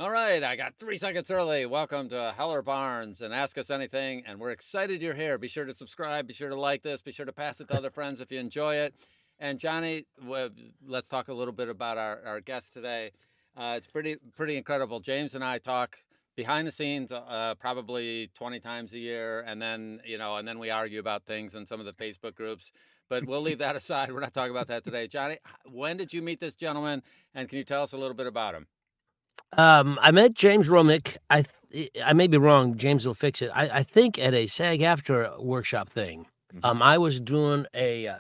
All right, I got 3 seconds early. Welcome to Heller Barnes and Ask Us Anything. And we're excited you're here. Be sure to subscribe. Be sure to like this. Be sure to pass it to other friends if you enjoy it. And Johnny, let's talk a little bit about our guest today. It's pretty incredible. James and I talk behind the scenes probably 20 times a year, and then and then we argue about things in some of the Facebook groups. But we'll leave that aside. We're not talking about that today. Johnny, when did you meet this gentleman? And can you tell us a little bit about him? I met James Romick. I may be wrong. James will fix it. I think at a SAG-AFTRA workshop thing. I was doing a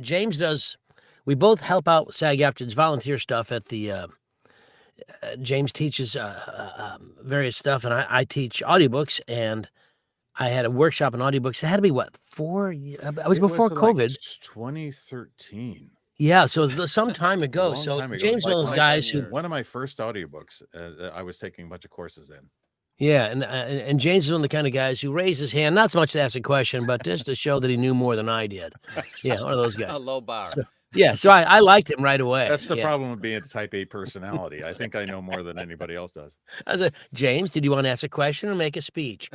James does. We both help out with SAG-AFTRA. It's volunteer stuff at the. James teaches various stuff, and I teach audiobooks. And I had a workshop in audiobooks. It had to be what 4 years. I was before COVID. 2013. Yeah, so some time ago. Long So time ago. James Like knows guys who. one of my first audiobooks. I was taking a bunch of courses in. Yeah, and James is one of the kind of guys who raised his hand, not so much to ask a question, but just to show that he knew more than I did. Yeah, one of those guys. A low bar. So I liked him right away. That's the problem with being a type A personality. I think I know more than anybody else does. I said, James, did you want to ask a question or make a speech?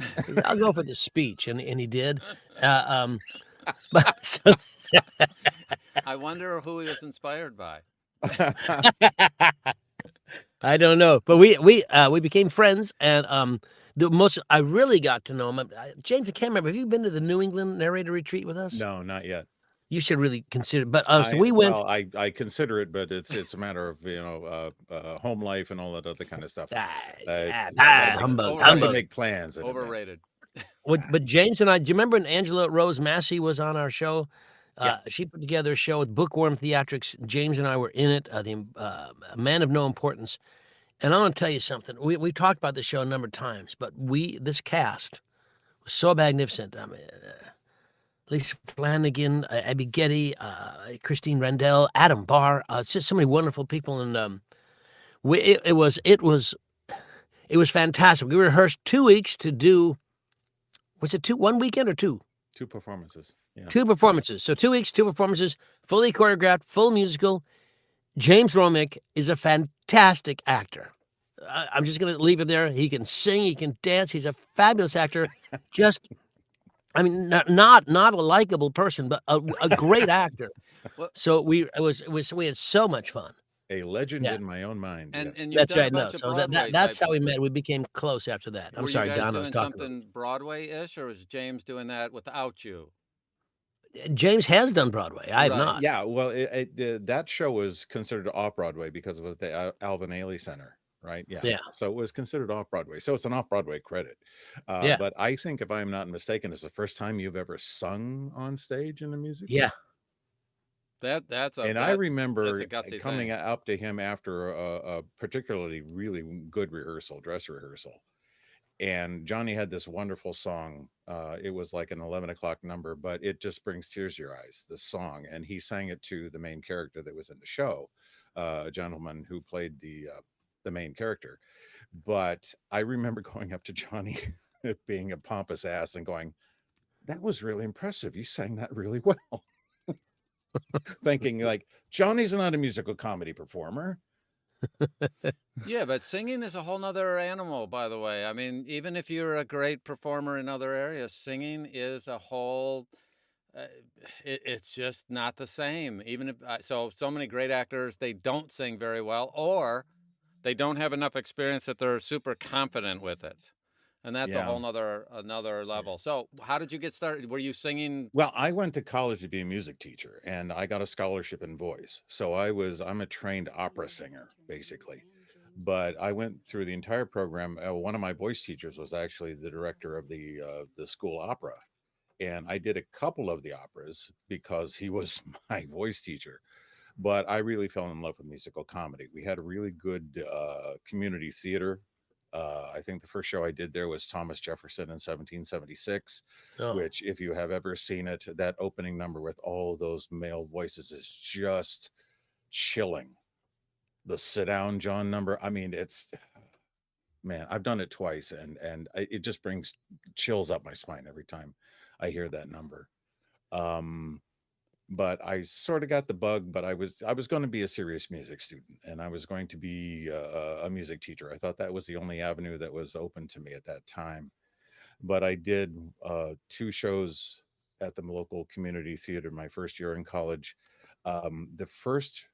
I'll go for the speech, and he did. But so, I wonder who he was inspired by. I don't know, but we became friends, and the most I really got to know him. James, I can't remember. Have you been to the New England Narrator retreat with us? No, not yet. You should really consider. But so we went. Well, I consider it, but it's a matter of home life and all that other kind of stuff. Humbug. I can make plans. Overrated. But James and I, do you remember when Angela Rose Massey was on our show? Yeah. She put together a show with Bookworm Theatrics. James and I were in it. The Man of No Importance. And I want to tell you something. We talked about the show a number of times, but this cast was so magnificent. I mean, Lisa Flanagan, Abby Getty, Christine Rendell, Adam Barr. It's just so many wonderful people, and it was fantastic. We rehearsed 2 weeks to do. Was it 1 weekend or two? 2 performances. Yeah. 2 performances. So 2 weeks, 2 performances, fully choreographed, full musical. James Romick is a fantastic actor. I'm just going to leave it there. He can sing, he can dance. He's a fabulous actor. I mean, not a likable person, but a great actor. So we had so much fun. A legend in my own mind. And yes. That's right. No, so that's how we met. We became close after that. I'm sorry, Don. I was talking something Broadway-ish, or was James doing that without you? James has done Broadway. I have not. Yeah, well, that show was considered off-Broadway because it was the Alvin Ailey Center, right? Yeah. So it was considered off-Broadway. So it's an off-Broadway credit. But I think, if I'm not mistaken, it's the first time you've ever sung on stage in a musical. Yeah. I remember coming up to him after a particularly really good dress rehearsal. And Johnny had this wonderful song. It was like an 11 o'clock number, but it just brings tears to your eyes, the song. And he sang it to the main character that was in the show, a gentleman who played the main character. But I remember going up to Johnny, being a pompous ass, and going, "That was really impressive. You sang that really well." Thinking, like, Johnny's not a musical comedy performer. Yeah, but singing is a whole nother animal, by the way. I mean, even if you're a great performer in other areas, singing is a whole it's just not the same. Even if so many great actors, they don't sing very well, or they don't have enough experience that they're super confident with it. And that's a whole another level. So how did you get started? Were you singing? Well, I went to college to be a music teacher, and I got a scholarship in voice. So I'm a trained opera singer, basically. But I went through the entire program. One of my voice teachers was actually the director of the school opera. And I did a couple of the operas because he was my voice teacher. But I really fell in love with musical comedy. We had a really good community theater. I think the first show I did there was Thomas Jefferson in 1776, which, if you have ever seen it, that opening number with all those male voices is just chilling. The Sit Down John number, I mean, man, I've done it twice, and it just brings chills up my spine every time I hear that number. but I sort of got the bug. But I was going to be a serious music student, and I was going to be a music teacher. I thought that was the only avenue that was open to me at that time. But I did 2 shows at the local community theater my first year in college. The first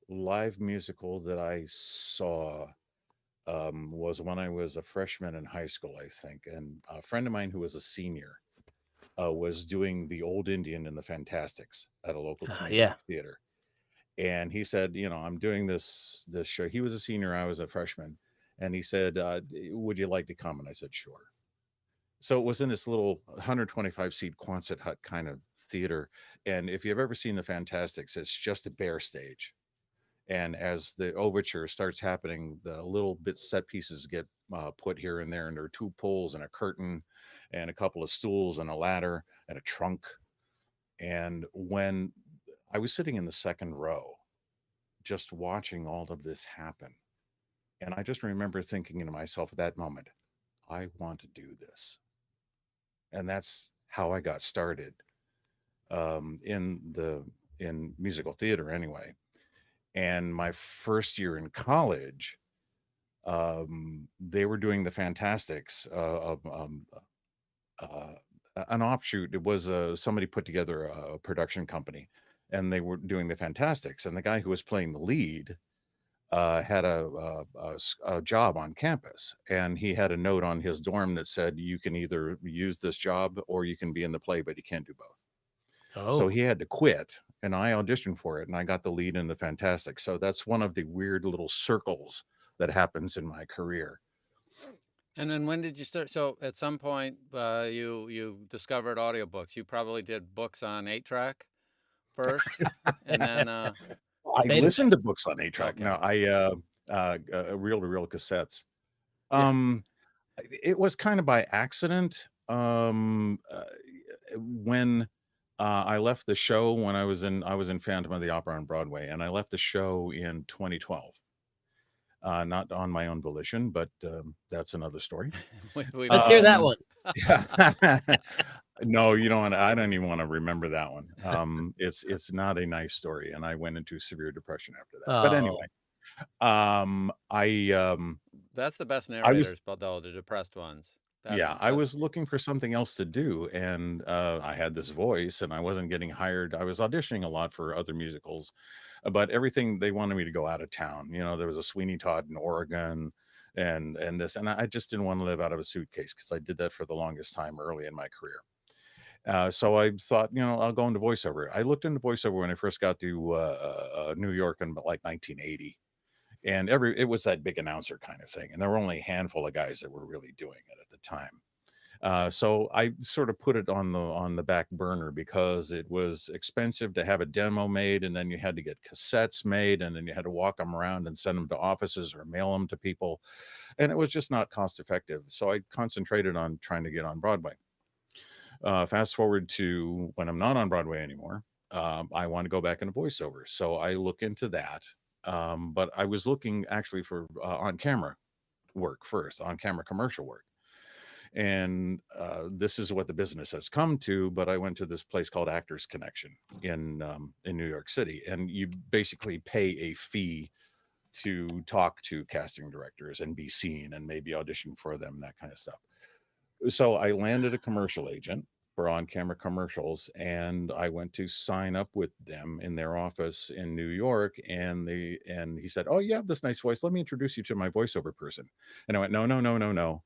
live musical that I saw was when I was a freshman in high school, I think. And a friend of mine who was a senior was doing The Old Indian and the Fantastics at a local Yeah. community theater. And he said, I'm doing this show. He was a senior, I was a freshman. And he said, would you like to come? And I said, sure. So it was in this little 125 seat Quonset hut kind of theater. And if you've ever seen the Fantastics, it's just a bare stage. And as the overture starts happening, the little bit set pieces get put here and there, and there are 2 poles and a curtain and a couple of stools and a ladder and a trunk. And when I was sitting in the second row, just watching all of this happen, and I just remember thinking to myself at that moment, I want to do this. And that's how I got started in musical theater anyway. And my first year in college, they were doing the Fantastics, uh, an offshoot. It was somebody put together a production company, and they were doing the Fantastics. And the guy who was playing the lead had a job on campus, and he had a note on his dorm that said, "You can either use this job or you can be in the play, but you can't do both." So Oh, he had to quit, and I auditioned for it, and I got the lead in the Fantastic. So that's one of the weird little circles that happens in my career. And then when did you start? So at some point, you discovered audiobooks. You probably did books on 8-track first, and then I beta listened to books on 8-track. okay. No, I reel-to-reel cassettes. Yeah. Um, it was kind of by accident. When I left the show when I was in Phantom of the Opera on Broadway, and I left the show in 2012. Not on my own volition, but that's another story. We Let's love hear it. that Um, one. yeah. No, you don't want. I don't even want to remember that one. It's not a nice story, and I went into severe depression after that. But Oh, anyway, um, I um, That's the best I was narrators, but though the depressed ones. yeah, I That's was looking for something else to do, and I had this voice, and I wasn't getting hired. I was auditioning a lot for other musicals, but everything they wanted me to go out of town. There was a Sweeney Todd in Oregon, and this, and I just didn't want to live out of a suitcase because I did that for the longest time early in my career. So I thought, I'll go into voiceover. I looked into voiceover when I first got to New York in like 1980, and it was that big announcer kind of thing, and there were only a handful of guys that were really doing it at the time. So I sort of put it on the back burner because it was expensive to have a demo made, and then you had to get cassettes made, and then you had to walk them around and send them to offices or mail them to people, and it was just not cost effective. So I concentrated on trying to get on Broadway. Fast forward to when I'm not on Broadway anymore. I want to go back into voiceover, so I look into that. But I was looking actually for on camera work first, on camera commercial work. And this is what the business has come to. But I went to this place called Actors Connection in New York City, and you basically pay a fee to talk to casting directors and be seen and maybe audition for them, that kind of stuff. So I landed a commercial agent for on-camera commercials, and I went to sign up with them in their office in New York, and he said, "Oh, you have this nice voice. Let me introduce you to my voiceover person." And I went, "No, no, no, no, no.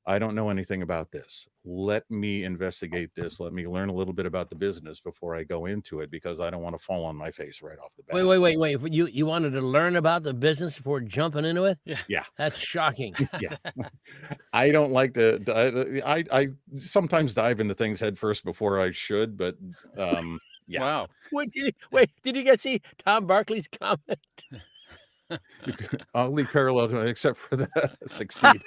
I don't know anything about this. Let me investigate this. Let me learn a little bit about the business before I go into it, because I don't want to fall on my face right off the bat." wait. You wanted to learn about the business before jumping into it? yeah. Yeah. That's shocking. Yeah. I don't like to I sometimes dive into things head first before I should, but yeah. Wow. Did you get see Tom Barkley's comment? I'll leave parallel to it except for the succeed.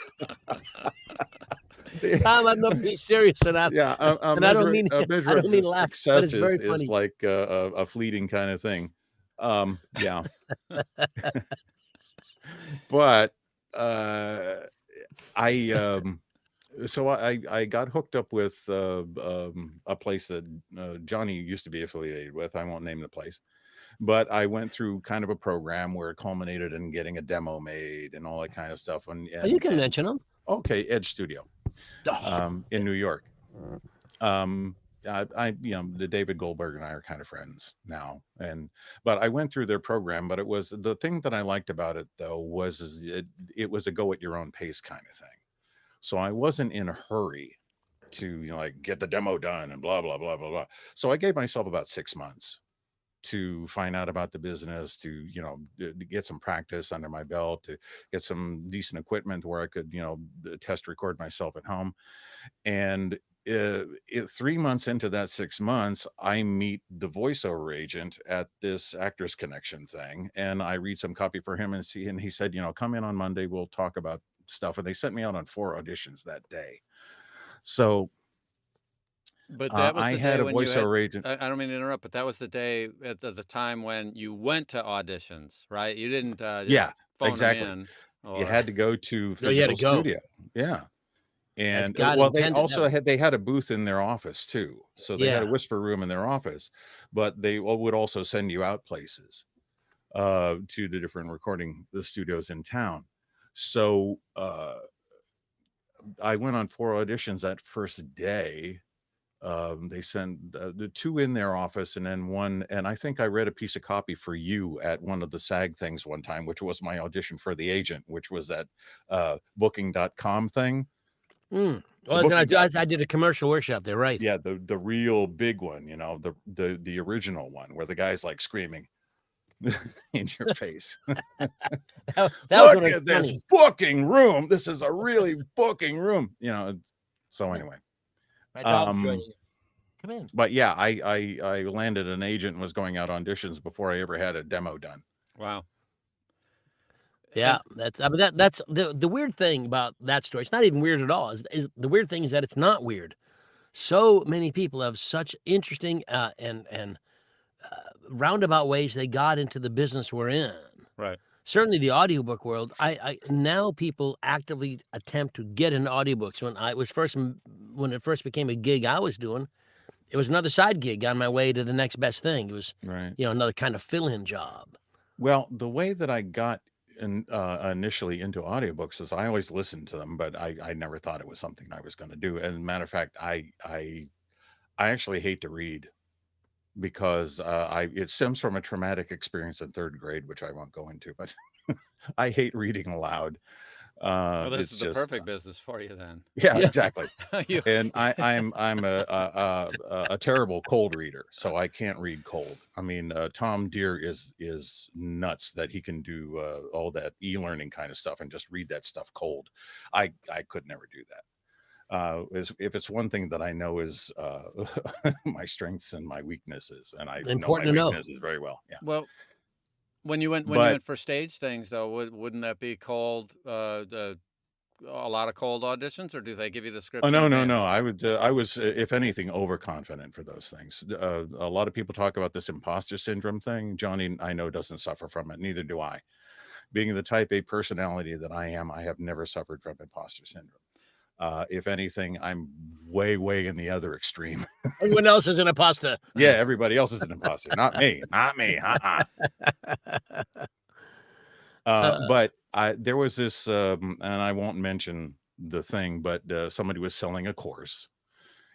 Tom, I'm not being serious enough. Yeah, And I don't mean laugh, but it's success very is funny. like a fleeting kind of thing. Yeah. But I So I got hooked up with a place that Johnny used to be affiliated with. I won't name the place, but I went through kind of a program where it culminated in getting a demo made and all that kind of stuff. Oh, you can And mention them. okay, Edge Studio Oh, in New York. Um, the David Goldberg and I are kind of friends now, but I went through their program. But it was the thing that I liked about it though was it was a go at your own pace kind of thing. So I wasn't in a hurry to like get the demo done and blah blah blah blah blah. So I gave myself about 6 months to find out about the business, to to get some practice under my belt, to get some decent equipment where I could test record myself at home. And 3 months into that 6 months, I meet the voiceover agent at this Actors Connection thing, and I read some copy for him, and he said, come in on Monday, we'll talk about stuff. And they sent me out on 4 auditions that day. So But that was I the had day a when you had, voiceover agent. I don't mean to interrupt, but that was the day at the time when you went to auditions, right? You didn't just Yeah, phone them exactly. in You or, had to go to no, you had to physical go. studio. Yeah. As And God well, they intended. also they had a booth in their office too. So they had a Yeah. whisper room in their office, but they would also send you out places to the different the studios in town. So I went on 4 auditions that first day. They sent the 2 in their office and then one, and I think I read a piece of copy for you at one of the SAG things one time, which was my audition for the agent, which was that booking.com thing. Well, Booking.com. I did a commercial workshop there, right? Yeah, the real big one, the original one where the guy's like screaming in your face. That was Look when it at was this funny. booking room. This is a really booking room, So anyway, My dog's um, joining you. Come in. but yeah, I landed an agent and was going out auditions before I ever had a demo done. wow. Yeah, that's the weird thing about that story. It's not even weird at all. Is the weird thing is that it's not weird. So many people have such interesting and roundabout ways they got into the business we're in. Right. Certainly the audiobook world. I now people actively attempt to get into audiobooks. When it first became a gig I was doing, it was another side gig on my way to the next best thing. It was Right. Another kind of fill-in job. Well, the way that I got initially into audiobooks is I always listened to them, but I never thought it was something I was going to do. And matter of fact, I actually hate to read because it stems from a traumatic experience in 3rd grade, which I won't go into, but I hate reading aloud. Well, this It's is the just perfect business for you then. yeah, Yeah. exactly. You- And I'm a terrible cold reader, so I can't read cold. I mean, Tom Deere is nuts that he can do all that e-learning kind of stuff and just read that stuff cold. I could never do that. If it's one thing that I know is my strengths and my weaknesses, and I know Important my to know. weaknesses very well. Yeah, well, when you but went for stage things though, wouldn't that be cold? A lot of cold auditions, or do they give you the scripts oh in no, advance? I was if anything overconfident for those things. A lot of people talk about this imposter syndrome thing. Johnny, I know, doesn't suffer from it. Neither do I. Being the type A personality that I am, I have never suffered from imposter syndrome. If anything, I'm way in the other extreme. Everyone else is an imposter. Yeah, everybody else is an imposter, not me. Not me. But there was this, and I won't mention the thing, but somebody was selling a course,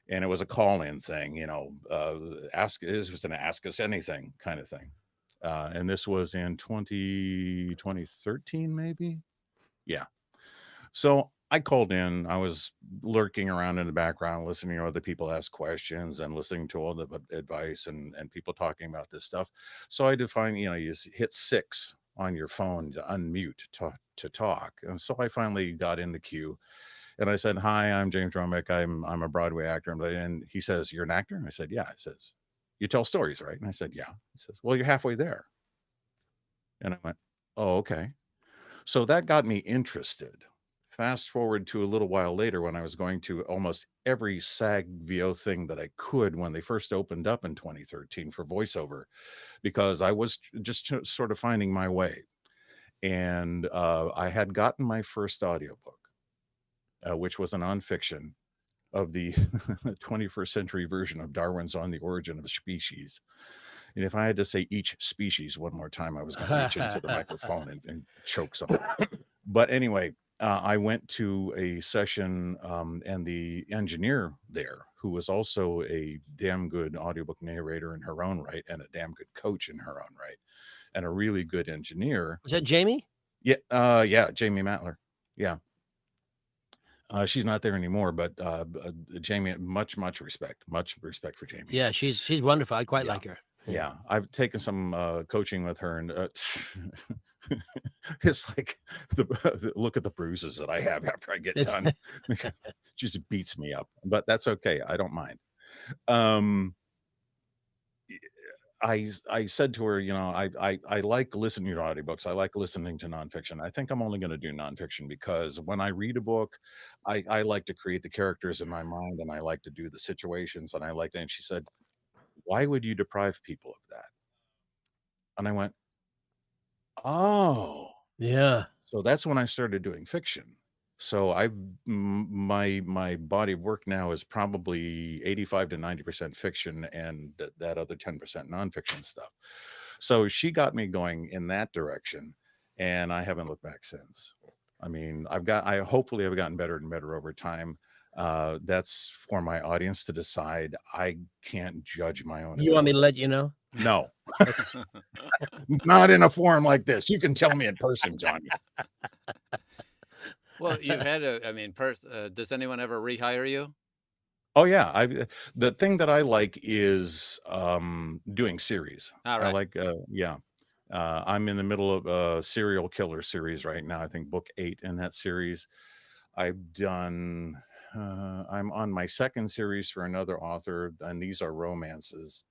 and it was a call-in thing. This was an ask us anything kind of thing. And this was in 2013, maybe. Yeah. So I called in. I was lurking around in the background, listening to other people ask questions and listening to all the advice and people talking about this stuff. So I defined, you just hit 6 on your phone to unmute to talk. And so I finally got in the queue and I said, "Hi, I'm James Romick. I'm a Broadway actor." And he says, "You're an actor?" And I said, "Yeah." He says, "You tell stories, right?" And I said, "Yeah." He says, "Well, you're halfway there." And I went, "Oh, okay." So that got me interested. Fast forward to a little while later when I was going to almost every SAG VO thing that I could when they first opened up in 2013 for voiceover, because I was just sort of finding my way. And I had gotten my first audiobook. which was a nonfiction of the 21st century version of Darwin's On the Origin of Species. And if I had to say each species one more time, I was going to reach into the microphone and choke something. But anyway, I went to a session, and the engineer there, who was also a damn good audiobook narrator in her own right and a damn good coach in her own right and a really good engineer. Was that Jamie? Yeah, Jamie Matler. Yeah. She's not there anymore, but Jamie, much respect for Jamie. Yeah, she's wonderful. I quite like her. Yeah, I've taken some coaching with her, and it's like look at the bruises that I have after I get done. She just beats me up, but that's okay. I don't mind. I said to her, you know, I like listening to audiobooks. I like listening to nonfiction. I think I'm only going to do nonfiction because when I read a book, I like to create the characters in my mind, and I like to do the situations, and I like that. And she said, "Why would you deprive people of that?" And I went, "Oh, Yeah. so that's when I started doing fiction." So my body of work now is probably 85 to 90% fiction, and that other 10% nonfiction stuff. So she got me going in that direction, and I haven't looked back since. I mean, hopefully I've gotten better and better over time. That's for my audience to decide. I can't judge my own. You want me to let you know? No, not in a forum like this. You can tell me in person, Johnny. Well, you've had does anyone ever rehire you? Oh yeah, the thing that I like is doing series. All I right. like I'm in the middle of a serial killer series right now. I think book 8 in that series. I'm on my second series for another author, and these are romances.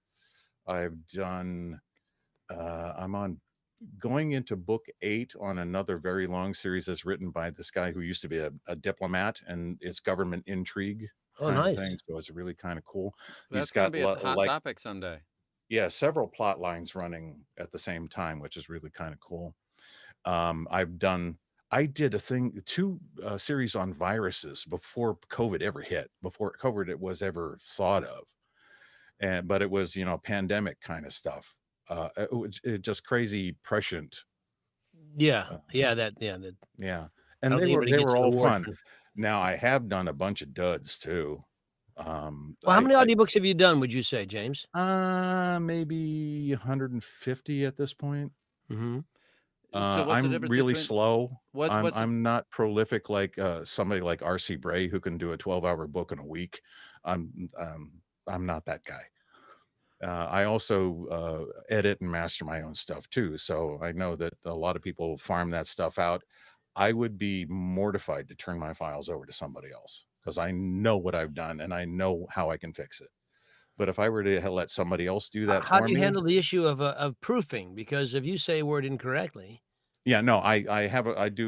I'm on going into book 8 on another very long series that's written by this guy who used to be a diplomat, and it's government intrigue kind of thing. So it's really kind of cool. That's He's going to got be a hot topic someday. Yeah, several plot lines running at the same time, which is really kind of cool. I did two series on viruses before COVID ever hit, before COVID it was ever thought of. But it was, you know, pandemic kind of stuff. It just crazy prescient. Yeah. And they were all fun. Now I have done a bunch of duds too. Well, how many audiobooks have you done, would you say, James? Maybe 150 at this point. Mm-hmm. So what's the I'm difference really between slow. I'm not prolific like somebody like R.C. Bray who can do a 12-hour book in a week. I'm not that guy. I also edit and master my own stuff too. So I know that a lot of people farm that stuff out. I would be mortified to turn my files over to somebody else because I know what I've done and I know how I can fix it. But if I were to let somebody else do that how for do you me, handle the issue of proofing? Because if you say a word incorrectly. yeah, no, I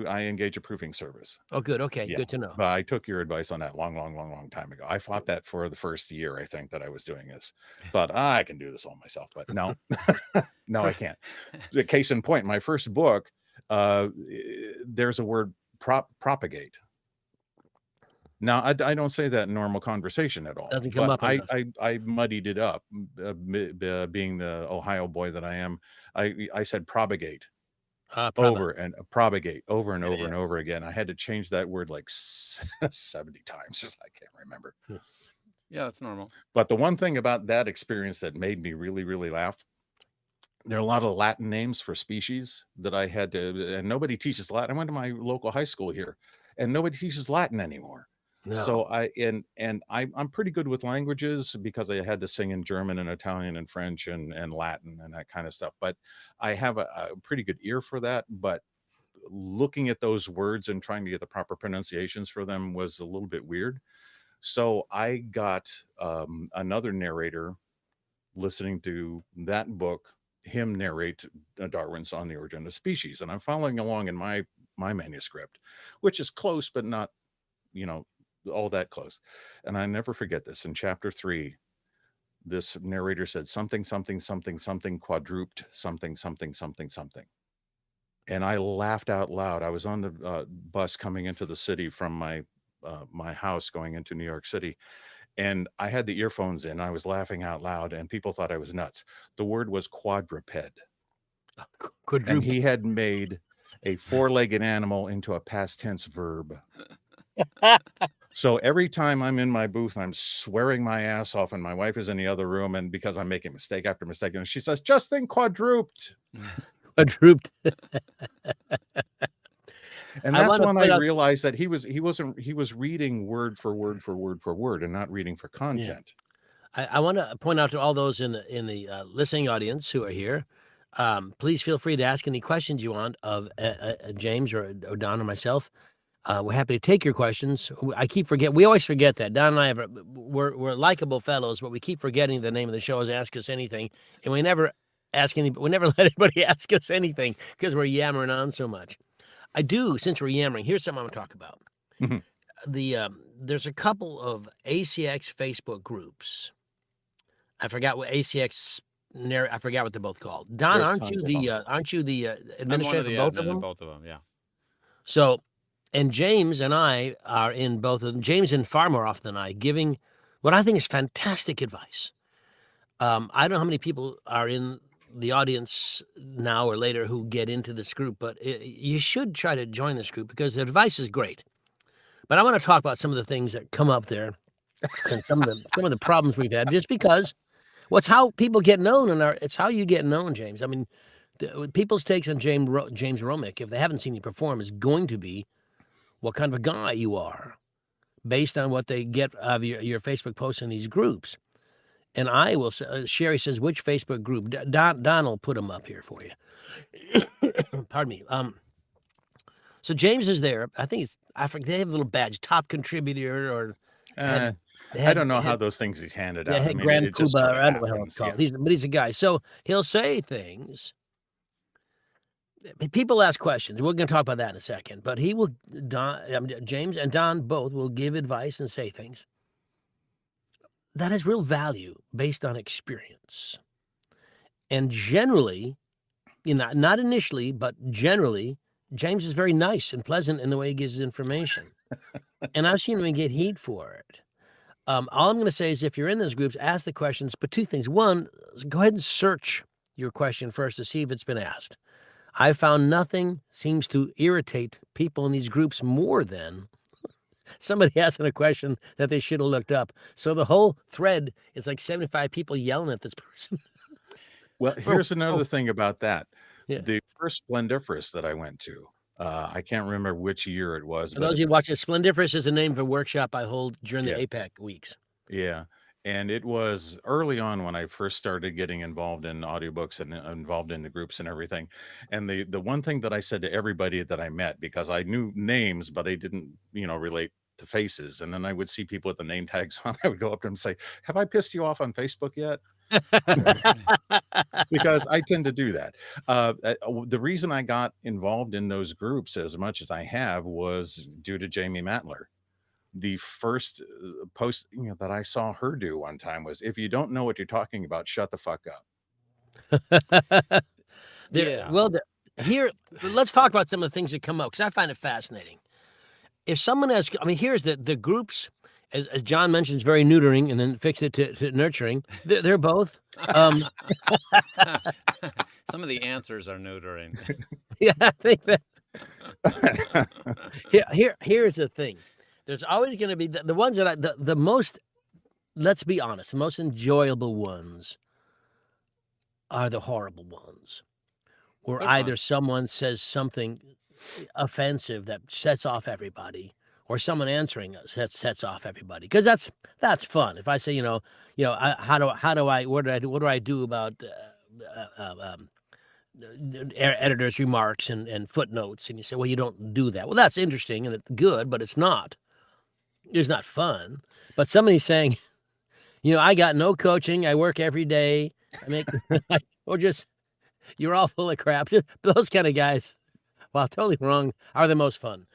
engage a proofing service. Oh, good. Okay, Yeah, good to know. but I took your advice on that long time ago. I fought that for the first year, I think, that I was doing this. Thought, I can do this all myself, but no, no, I can't. The case in point, my first book, there's a word propagate. Now, I don't say that in normal conversation at all. Doesn't come up enough. I muddied it up, being the Ohio boy that I am. I said propagate. Over and propagate over and over and over again. I had to change that word like 70 times. Just I can't remember. Yeah, that's normal. But the one thing about that experience that made me really laugh, there are a lot of Latin names for species that I had to, and nobody teaches Latin. I went to my local high school here, and nobody teaches Latin anymore. No. So I'm pretty good with languages because I had to sing in German and Italian and French and Latin and that kind of stuff. But I have a pretty good ear for that. But looking at those words and trying to get the proper pronunciations for them was a little bit weird. So I got another narrator listening to that book, him narrate Darwin's On the Origin of Species. And I'm following along in my manuscript, which is close, but not, you know, all that close. And I never forget this. In chapter 3, this narrator said something quadruped something. And I laughed out loud. I was on the bus coming into the city from my my house going into New York City. And I had the earphones in. I was laughing out loud, and people thought I was nuts. The word was quadruped. And Quadruped. he had made a four-legged animal into a past tense verb. So every time I'm in my booth, I'm swearing my ass off, and my wife is in the other room, and because I'm making mistake after mistake, and she says, "Just think quadruped." Quadruped. And I that's wanna when point I out- realized that he was reading word for word for word for word and not reading for content. I want to point out to all those in the listening audience who are here, please feel free to ask any questions you want of James or Don or myself. We're happy to take your questions. We always forget that. Don and I we're likable fellows, but we keep forgetting the name of the show is Ask Us Anything, and we never let anybody ask us anything because we're yammering on so much. I do, since we're yammering, here's something I'm gonna talk about. Mhm. There's a couple of ACX Facebook groups. I forgot what ACX. I forgot what they're both called. Don, There's aren't tons you of the I'm one administrator of for the both admin of in them? both of them. Yeah. So, and James and I are in both of them. James in far more often than I, giving what I think is fantastic advice. I don't know how many people are in the audience now or later who get into this group, but you should try to join this group because the advice is great. But I want to talk about some of the things that come up there and some of the problems we've had, just because how people get known it's how you get known, James. I mean, people's takes on James Romick, if they haven't seen you perform, is going to be what kind of a guy you are based on what they get of your Facebook posts in these groups. And I will say, Sherry says, which Facebook group? Don will put them up here for you. Pardon me. So James is there. I think I forget, they have a little badge, top contributor or I don't know how those things he's handed out. I head mean, Grand it just Poobah, sort of I don't know how happens. it's called. Yeah. But he's a guy. So he'll say things. People ask questions. We're going to talk about that in a second. But James and Don both will give advice and say things that has real value based on experience. And generally, not initially, but generally, James is very nice and pleasant in the way he gives his information. And I've seen him get heat for it. All I'm going to say is if you're in those groups, ask the questions, but two things. One, go ahead and search your question first to see if it's been asked. I found nothing seems to irritate people in these groups more than somebody asking a question that they should have looked up. So the whole thread is like 75 people yelling at this person. Well, here's another thing about that. Yeah. The first Splendiferous that I went to, I can't remember which year it was. For those of you watching, Splendiferous is a name of a workshop I hold during the APAC weeks. Yeah. And it was early on when I first started getting involved in audiobooks and involved in the groups and everything. And the one thing that I said to everybody that I met, because I knew names, but I didn't, relate to faces. And then I would see people with the name tags on. I would go up to them and say, "Have I pissed you off on Facebook yet?" Because I tend to do that. The reason I got involved in those groups as much as I have was due to Jamie Matler. The first post that I saw her do one time was, "If you don't know what you're talking about, shut the fuck up." Here, let's talk about some of the things that come up because I find it fascinating. If someone has, here's the groups, as John mentions, very neutering and then fix it to nurturing. They're both. Some of the answers are neutering. Yeah, I think that. Here's the thing. There's always going to be the ones that the most, let's be honest, the most enjoyable ones are the horrible ones. Where either someone says something offensive that sets off everybody, or someone answering us that sets off everybody. Because that's fun. If I say, what do I do about editor's remarks and footnotes, and you say, well, you don't do that. Well, that's interesting and it's good, but it's not. It's not fun. But somebody's saying, I got no coaching. I work every day. I make, or just, you're all full of crap. Those kind of guys, while totally wrong, are the most fun.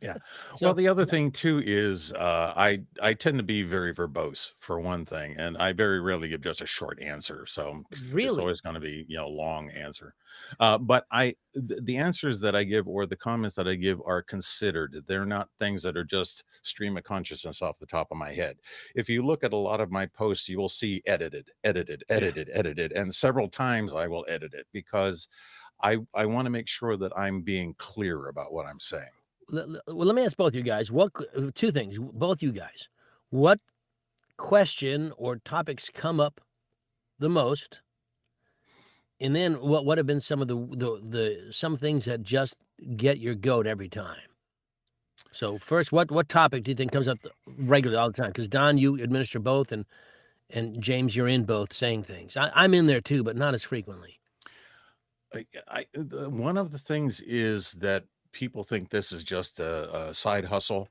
Yeah. Well, So the other thing too is I tend to be very verbose for one thing, and I very rarely give just a short answer. So it's really, always going to be, long answer. But the answers that I give or the comments that I give are considered. They're not things that are just stream of consciousness off the top of my head. If you look at a lot of my posts, you will see edited, edited, yeah. edited, edited, and several times I will edit it because I want to make sure that I'm being clear about what I'm saying. Well, let me ask both you guys. Two things? Both you guys. What question or topics come up the most? And then what have been some of some things that just get your goat every time? So first, what topic do you think comes up regularly all the time? Because Don, you administer both, and James, you're in both saying things. I'm in there too, but not as frequently. One of the things is that people think this is just a side hustle,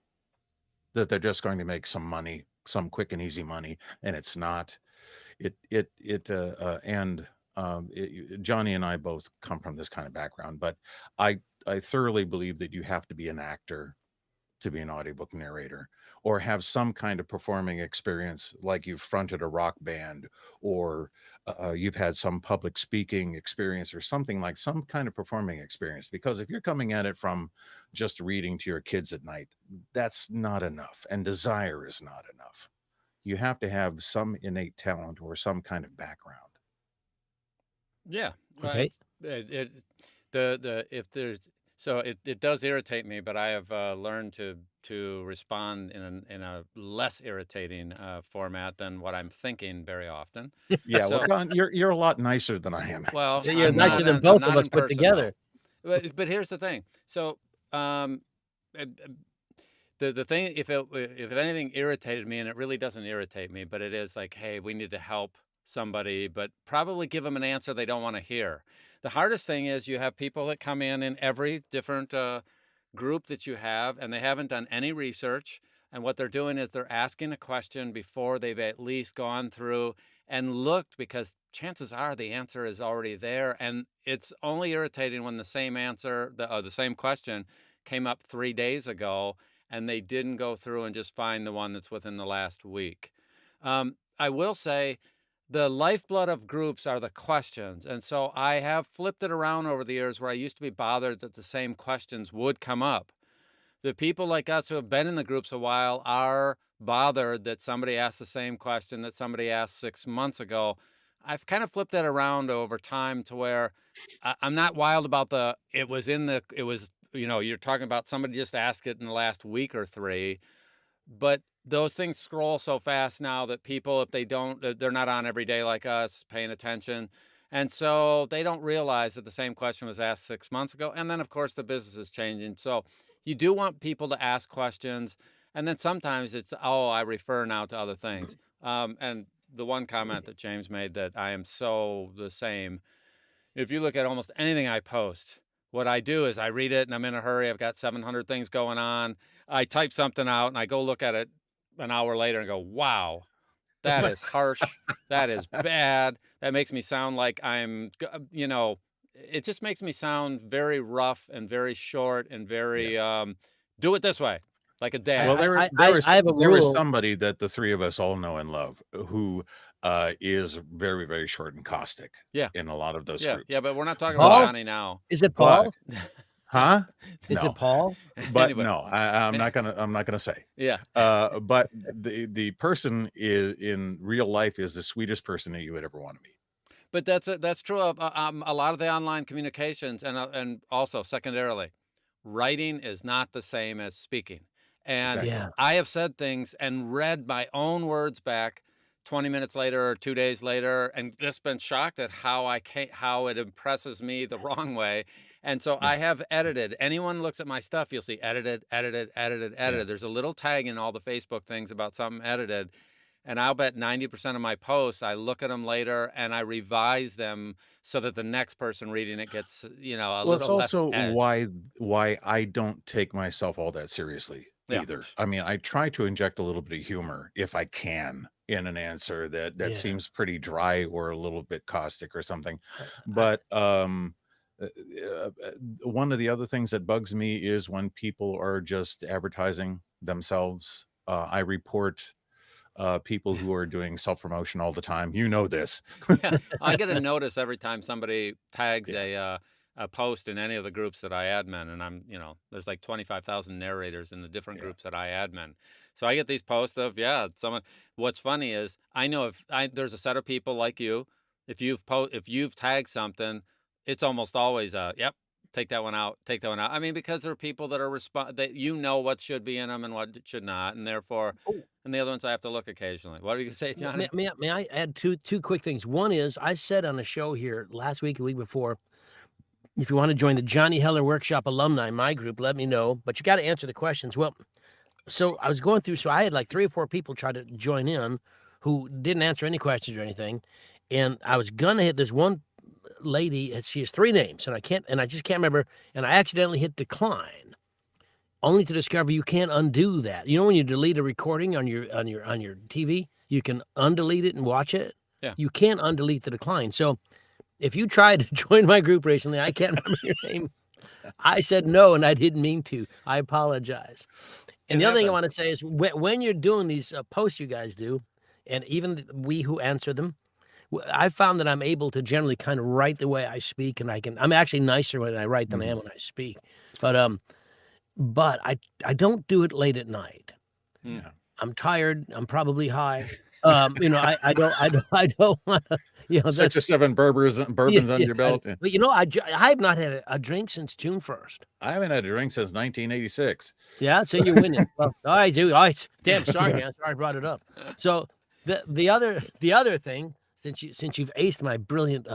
that they're just going to make some money, some quick and easy money, and it's not. Johnny and I both come from this kind of background, but I thoroughly believe that you have to be an actor to be an audiobook narrator, or have some kind of performing experience, like you've fronted a rock band, or you've had some public speaking experience, or something, like some kind of performing experience. Because if you're coming at it from just reading to your kids at night, that's not enough, and desire is not enough. You have to have some innate talent or some kind of background. Yeah, Okay. the if there's so it does irritate me, but I have learned to respond in a less irritating format than what I'm thinking very often. Yeah, well, So, Don, you're a lot nicer than I am. well, You're nicer than I'm both of not us in put person though. together. But here's the thing. So, um, uh, the thing, if anything irritated me, and it really doesn't irritate me, but it is like, hey, we need to help somebody, but probably give them an answer they don't want to hear. The hardest thing is you have people that come in every different group that you have, and they haven't done any research. And what they're doing is they're asking a question before they've at least gone through and looked, because chances are the answer is already there. And it's only irritating when the same answer, the same question came up 3 days ago, and they didn't go through and just find the one that's within the last week. I will say the lifeblood of groups are the questions. And so I have flipped it around over the years, where I used to be bothered that the same questions would come up. The people like us who have been in the groups a while are bothered that somebody asked the same question that somebody asked 6 months ago. I've kind of flipped that around over time to where I'm not wild about it was, you're talking about somebody just asked it in the last week or three. But those things scroll so fast now that people, if they don't, they're not on every day like us paying attention. And so they don't realize that the same question was asked 6 months ago. And then, of course, the business is changing. So you do want people to ask questions. And then sometimes it's, oh, I refer now to other things. And the one comment that James made, that I am so the same. If you look at almost anything I post, what I do is I read it and I'm in a hurry. I've got 700 things going on. I type something out and I go look at it an hour later and go, wow, that is harsh. That is bad. That makes me sound like it just makes me sound very rough and very short and very, do it this way, like a dad. Well, I have a there was rule. somebody that the three of us all know and love who is very, very short and caustic Yeah. in a lot of those Yeah. groups. Yeah. But we're not talking about Paul? Johnny now. Is it But Paul? huh? Is it No. Paul? But Anyway. no, I'm not gonna say. Yeah. But the person is in real life is the sweetest person that you would ever want to meet. But that's true of a lot of the online communications, and also secondarily, writing is not the same as speaking. And Exactly. Yeah. I have said things and read my own words back 20 minutes later or 2 days later, and just been shocked at how it impresses me the wrong way. And so Yeah. I have edited. Anyone looks at my stuff, you'll see edited, edited, edited, edited. Yeah. There's a little tag in all the Facebook things about something edited. And I'll bet 90% of my posts, I look at them later and I revise them so that the next person reading it gets, a Well, it's little less also edge. why I don't take myself all that seriously Yeah. either. I mean, I try to inject a little bit of humor if I can in an answer that Yeah. seems pretty dry or a little bit caustic or something. I- But one of the other things that bugs me is when people are just advertising themselves. I report people who are doing self-promotion all the time. You know this. Yeah, I get a notice every time somebody tags Yeah. a post in any of the groups that I admin, and I'm, there's like 25,000 narrators in the different Yeah. groups that I admin. So I get these posts of, someone. What's funny is I know there's a set of people like you, if you've tagged something, it's almost always yep, take that one out, take that one out. I mean, because there are people that are that what should be in them and what should not, and therefore. Oh, And the other ones I have to look occasionally. What are you gonna say, Johnny? may I add two quick things? One is I said on a show here last week, the week before, if you want to join the Johnny Heller Workshop alumni, my group, let me know. But you got to answer the questions. Well, so I was going through, so I had like 3 or 4 people try to join in who didn't answer any questions or anything. And I was gonna hit this one lady, she has 3 names, and I just can't remember, and I accidentally hit decline, only to discover you can't undo that. You know, when you delete a recording on your TV, you can undelete it and watch it. Yeah. You can't undelete the decline. So if you tried to join my group recently, I can't remember your name. I said no, and I didn't mean to. I apologize. And It the other thing I happens. want to say is when you're doing these posts you guys do, and even we who answer them, I found that I'm able to generally kind of write the way I speak, and I'm actually nicer when I write than I am when I speak. But I don't do it late at night. Yeah. I'm tired. I'm probably high. I don't want to. 6 or 7 bourbons under your belt. But I have not had a drink since June 1st. I haven't had a drink since 1986. Yeah, so you're winning. Well, all right, dude. All right, damn, sorry, man. Sorry I brought it up. So the other thing, since you've aced my brilliant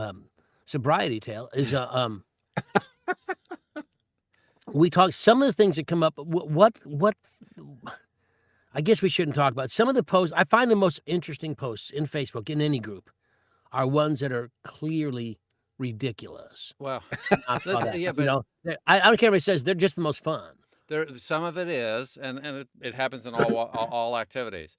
sobriety tale, is we talk some of the things that come up. What I guess we shouldn't talk about some of the posts. I find the most interesting posts in Facebook in any group are ones that are clearly ridiculous. Well, I yeah, but I don't care what it says. They're just the most fun. some of it is, and it happens in all activities.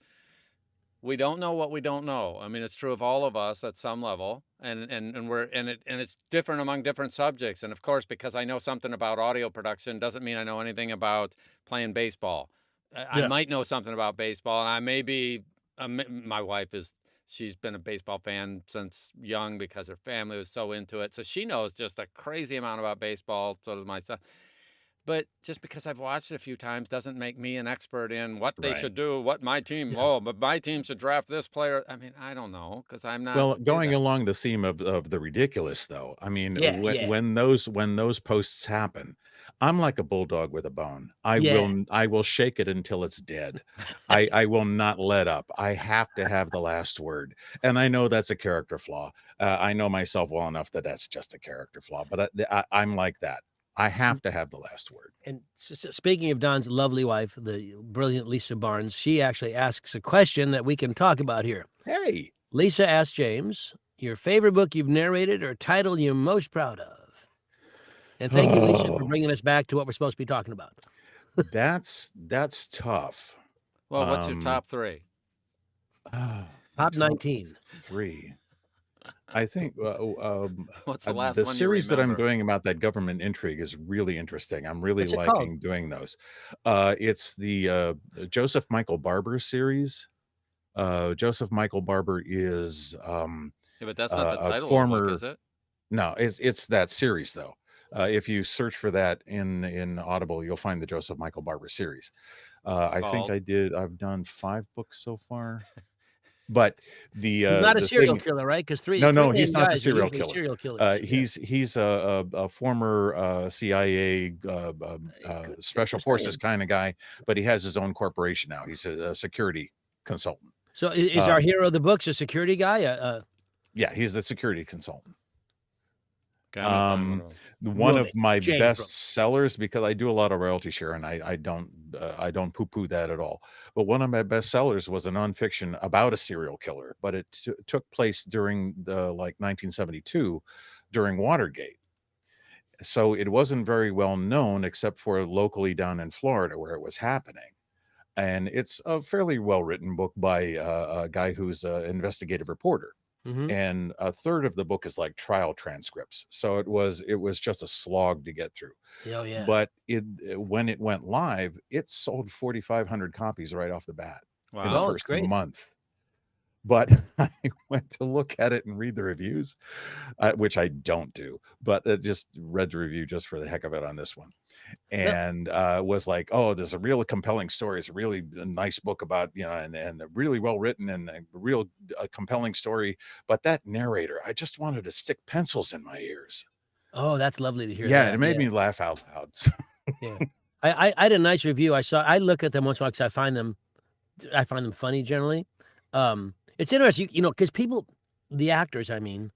We don't know what we don't know. I mean, it's true of all of us at some level, and it's different among different subjects. And of course, because I know something about audio production doesn't mean I know anything about playing baseball. I might know something about baseball, and I may be. My wife she's been a baseball fan since young because her family was so into it. So she knows just a crazy amount about baseball. So does my son. But just because I've watched it a few times doesn't make me an expert in what they should do, what my team, but my team should draft this player. I mean, I don't know, because I'm not. Well, going along the theme of the ridiculous, though, I mean, when those posts happen, I'm like a bulldog with a bone. I will shake it until it's dead. I will not let up. I have to have the last word, and I know that's a character flaw. I know myself well enough that that's just a character flaw, but I'm like that. I have to have the last word. And speaking of Don's lovely wife, the brilliant Lisa Baarns, she actually asks a question that we can talk about here. Hey, Lisa asked James, your favorite book you've narrated or title you're most proud of? And thank you, Lisa, for bringing us back to what we're supposed to be talking about. That's tough. Well, what's your top 3? Top 19. 3. I think what's the last the one series that I'm remember? doing about that government intrigue is really interesting. I'm really What's it liking called? doing those. It's the Joseph Michael Barber series. Joseph Michael Barber is Yeah, but that's not the a title of the former. book, is it? No, it's that series though. If you search for that in Audible, you'll find the Joseph Michael Barber series. I think Called? I've done 5 books so far. But He's not a the serial thing, killer, right? Because three no, named he's not the guys are serial usually killer. serial killers. He's a former CIA special forces kind of guy, but he has his own corporation now. He's a security consultant. So is our hero of the books a security guy? Yeah, he's the security consultant. One Of my James best sellers, because I do a lot of royalty share, and I don't poo-poo that at all. But one of my best sellers was a nonfiction about a serial killer, but it took place during the 1972, during Watergate. So it wasn't very well known except for locally down in Florida where it was happening. And it's a fairly well-written book by a guy who's an investigative reporter. Hmm. and a third of the book is like trial transcripts. So it was just a slog to get through. Oh yeah. But when it went live, it sold 4,500 copies right off the bat in the Oh, Wow. it's first great. month. But I went to look at it and read the reviews, which I don't do, but just read the review just for the heck of it on this one, Now, and was like, "Oh, there's a real compelling story. It's a really nice book about, and really well written and a real compelling story." But that narrator, I just wanted to stick pencils in my ears. oh, that's lovely to hear Yeah, it that. made Yeah, me laugh out loud. yeah. I had a nice review. I look at them once in a while because I find them funny generally. It's interesting, because people, the actors, I mean,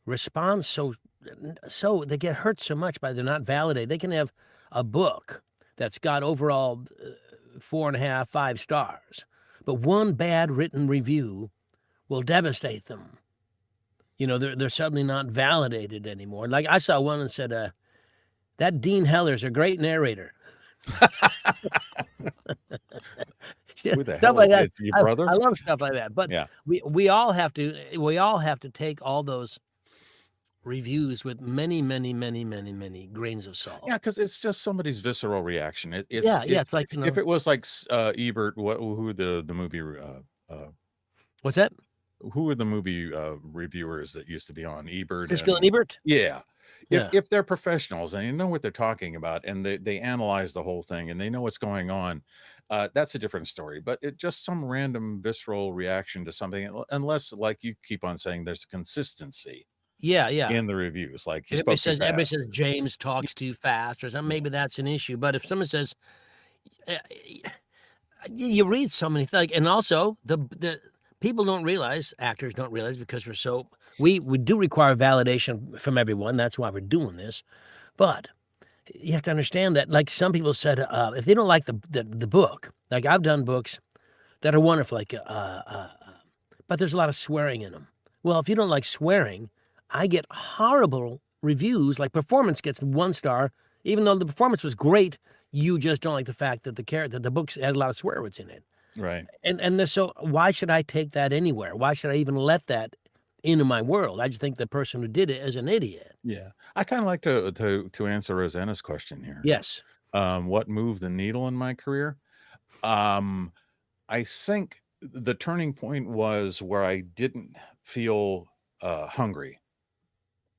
respond so they get hurt so much by they're not validated. They can have a book that's got overall 4.5, 5 stars, but one bad written review will devastate them. They're suddenly not validated anymore. Like I saw one and said, "That Dean Heller's a great narrator." Yeah, Who the stuff hell like is that. it? Your I brother? love stuff like that. But Yeah. we all have to take all those reviews with many, many, many, many, many grains of salt. Yeah, because it's just somebody's visceral reaction. Yeah, yeah. It's like, If it was like Ebert, who the movie what's that? who are the movie reviewers that used to be on Ebert Siskel and and Ebert? yeah. If Yeah. if they're professionals and you know what they're talking about and they analyze the whole thing and they know what's going on, that's a different story. But it just some random visceral reaction to something, unless like you keep on saying there's a consistency Yeah, yeah. in the reviews, like he If spoke too everybody fast. says James talks too fast or something, Yeah. maybe that's an issue. But if someone says, uh, you read so many things, and also the people don't realize, actors don't realize, because we do require validation from everyone. That's why we're doing this. But you have to understand that, like some people said, if they don't like the book, like I've done books that are wonderful, like but there's a lot of swearing in them. Well, if you don't like swearing, I get horrible reviews. Like Performance gets 1 star, even though the performance was great. You just don't like the fact that the books had a lot of swear words in it. Right. So why should I take that anywhere? Why should I even let that into my world? I just think the person who did it is an idiot. Yeah. I kind of like to answer Rosanna's question here. Yes. What moved the needle in my career? Um, I think the turning point was where I didn't feel hungry,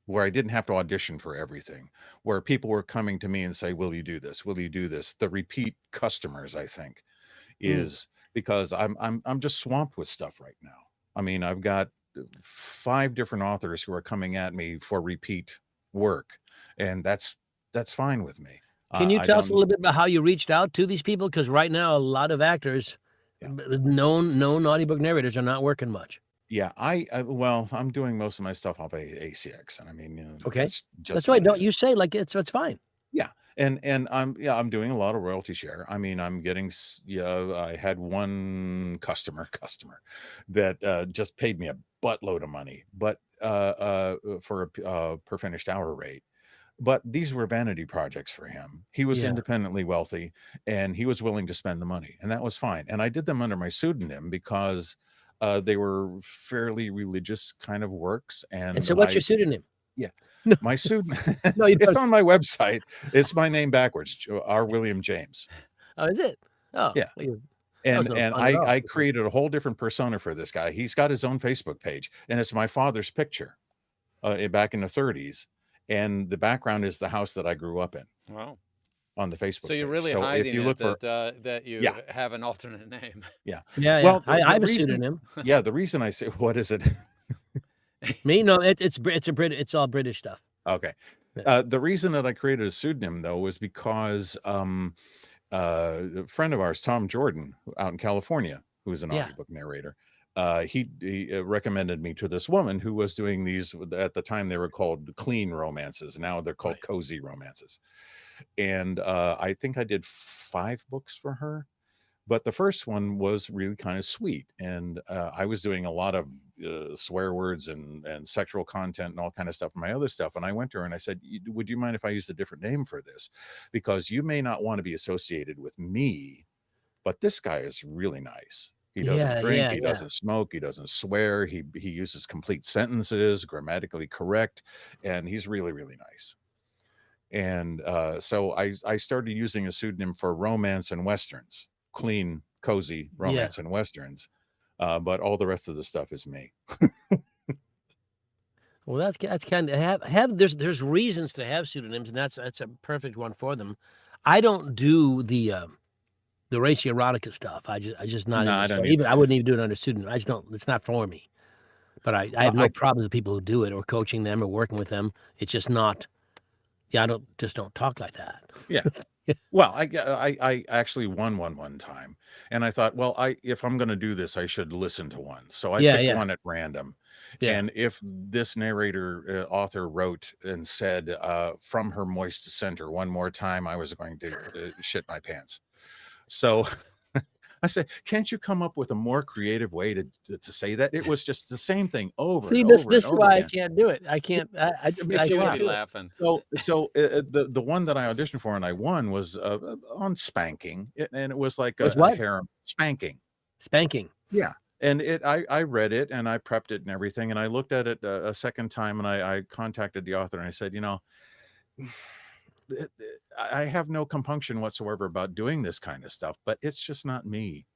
where I didn't have to audition for everything, where people were coming to me and say, "Will you do this? Will you do this?" The repeat customers, I think, Mm. is because I'm just swamped with stuff right now. I mean, I've got 5 different authors who are coming at me for repeat work, and that's fine with me. Can you I tell us a don't. little bit about how you reached out to these people? Because right now, a lot of actors, Yeah. known audiobook narrators, are not working much. Yeah, well, I'm doing most of my stuff off ACX, and I mean, Okay, that's that's just why what it don't is. you say like it's fine. Yeah, and I'm doing a lot of royalty share. I mean, I'm getting I had one customer that just paid me a buttload of money, but for a per finished hour rate. But these were vanity projects for him. He was Yeah, independently wealthy, and he was willing to spend the money, and that was fine. And I did them under my pseudonym because they were fairly religious kind of works, and and so what's your pseudonym? yeah, No, my pseudonym no, you it's don't. on my website. It's my name backwards, R. William James. Oh, is it? Oh, Yeah. well, that was And no and fun at all. I created a whole different persona for this guy. He's got his own Facebook page, and it's my father's picture back in the 30s, and the background is the house that I grew up in Wow. on the So Facebook you're page. really So if hiding you it look for that yeah, you have an alternate name. yeah. Yeah, yeah. Well, I the have a reason pseudonym. yeah, the reason I say what is it? Me, no, it's all British stuff. Okay. Yeah, The reason that I created a pseudonym though was because a friend of ours, Tom Jordan, out in California, who's an yeah, audiobook narrator, he recommended me to this woman who was doing these. At the time, they were called clean romances. Now they're called right. cozy romances. And I think I did 5 books for her. But the first one was really kind of sweet, and I was doing a lot of swear words and sexual content and all kind of stuff. My other stuff, and I went to her and I said, "Would you mind if I used a different name for this? Because you may not want to be associated with me, but this guy is really nice." He doesn't Yeah, drink, yeah, he yeah. doesn't smoke, he doesn't swear, he uses complete sentences, grammatically correct, and he's really, really nice. And so I started using a pseudonym for romance and westerns, clean, cozy Yeah. romance and westerns. But all the rest of the stuff is me. Well, that's kind of have there's reasons to have pseudonyms, and that's a perfect one for them. I don't do the racy erotica stuff. I just not No, into. I So don't need. even I wouldn't even do it under pseudonym. I just don't. It's not for me. But I have no I problems with people who do it or coaching them or working with them. It's just not. Yeah, I don't talk like that. Yeah. Well, I actually won one time, and I thought, well, if I'm going to do this, I should listen to one. So I Yeah, picked yeah, one at random, yeah. and if this narrator author wrote and said from her moist center one more time, I was going to shit my pants. So I said, can't you come up with a more creative way to say that? It was just the same thing over See, and this over and this is over why I again. can't do it. I can't. I It just makes I you You'd can't laugh. be do it. laughing. So the one that I auditioned for and I won was on spanking, and it was like Was a what? harem spanking. Spanking. Yeah. And I read it and I prepped it and everything, and I looked at it a second time, and I contacted the author and I said, I have no compunction whatsoever about doing this kind of stuff, but it's just not me.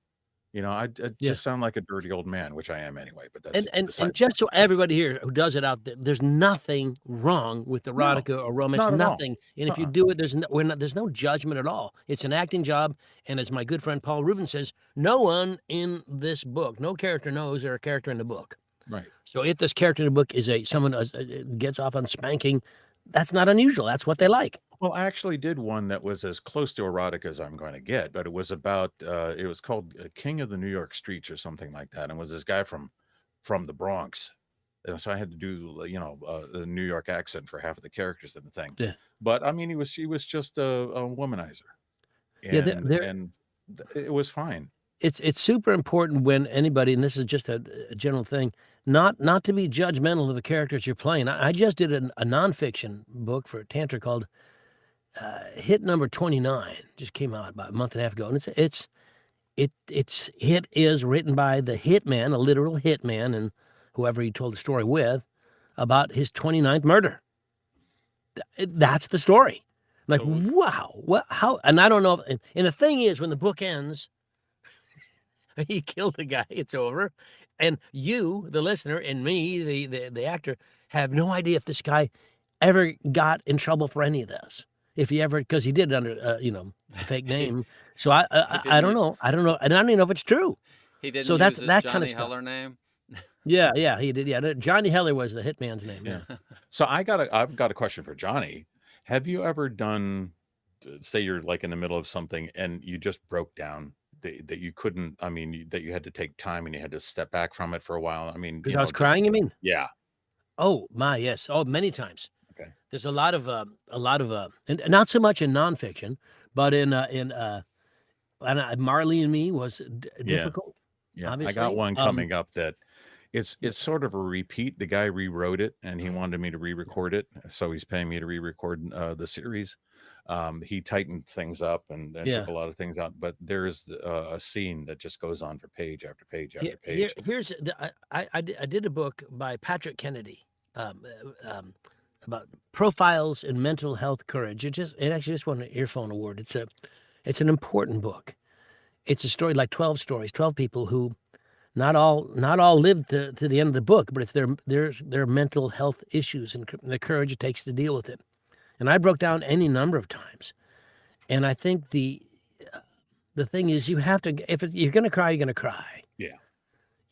I Yeah. just sound like a dirty old man, which I am anyway, but And that's and beside and the point. just so everybody here who does it out there, there's nothing wrong with No, erotica or romance, not at all. nothing. And if you Uh-uh. do it, there's no judgment at all. It's an acting job, and as my good friend Paul Rubin says, no one in this book, no character knows they're a character in the book. Right. So if this character in the book is someone gets off on spanking, that's not unusual. That's what they like. Well, I actually did one that was as close to erotic as I'm going to get, but it was about it was called King of the New York Streets or something like that, and was this guy from the Bronx, and so I had to do a New York accent for half of the characters in the thing. Yeah. But I mean, he was just a womanizer, Yeah, and it was fine. it's super important when anybody, and this is just a general thing, not to be judgmental of the characters you're playing. I just did a nonfiction book for Tantra called Hit Number 29. Just came out about a month and a half ago, and it's Hit is written by the hitman, a literal hitman, and whoever he told the story with about his 29th murder. That's the story. Like, So- wow, what? How? And I don't know. And the thing is, when the book ends, he killed the guy. It's over, and you, the listener, and me, the actor, have no idea if this guy ever got in trouble for any of this. If he ever, because he did it under a fake name. So I don't know. I don't know, and I don't even know if it's true. He didn't So use that's his that Johnny kind of stuff. Heller name. Yeah, he did. Yeah, Johnny Heller was the hitman's name. Yeah. So I've got a question for Johnny. Have you ever done, say you're like in the middle of something and you just broke down that you couldn't, I mean, that you had to take time and you had to step back from it for a while? I mean, Because I was crying, you mean? Yeah. Oh my, yes. Oh, many times. Okay. There's a lot of and not so much in nonfiction, but in Marley and Me was difficult. Yeah. Obviously. I got one coming up that it's sort of a repeat. The guy rewrote it and he wanted me to re-record it. So he's paying me to re-record the series. He tightened things up and took a lot of things out, but there's a scene that just goes on for page after page after page. Here's I did a book by Patrick Kennedy about profiles in mental health courage. It actually just won an earphone award. It's an important book. It's a story, like 12 stories, 12 people who not all lived to the end of the book, but it's their mental health issues and the courage it takes to deal with it. And I broke down any number of times. And I think the thing is, you have to, if you're going to cry, you're going to cry. Yeah.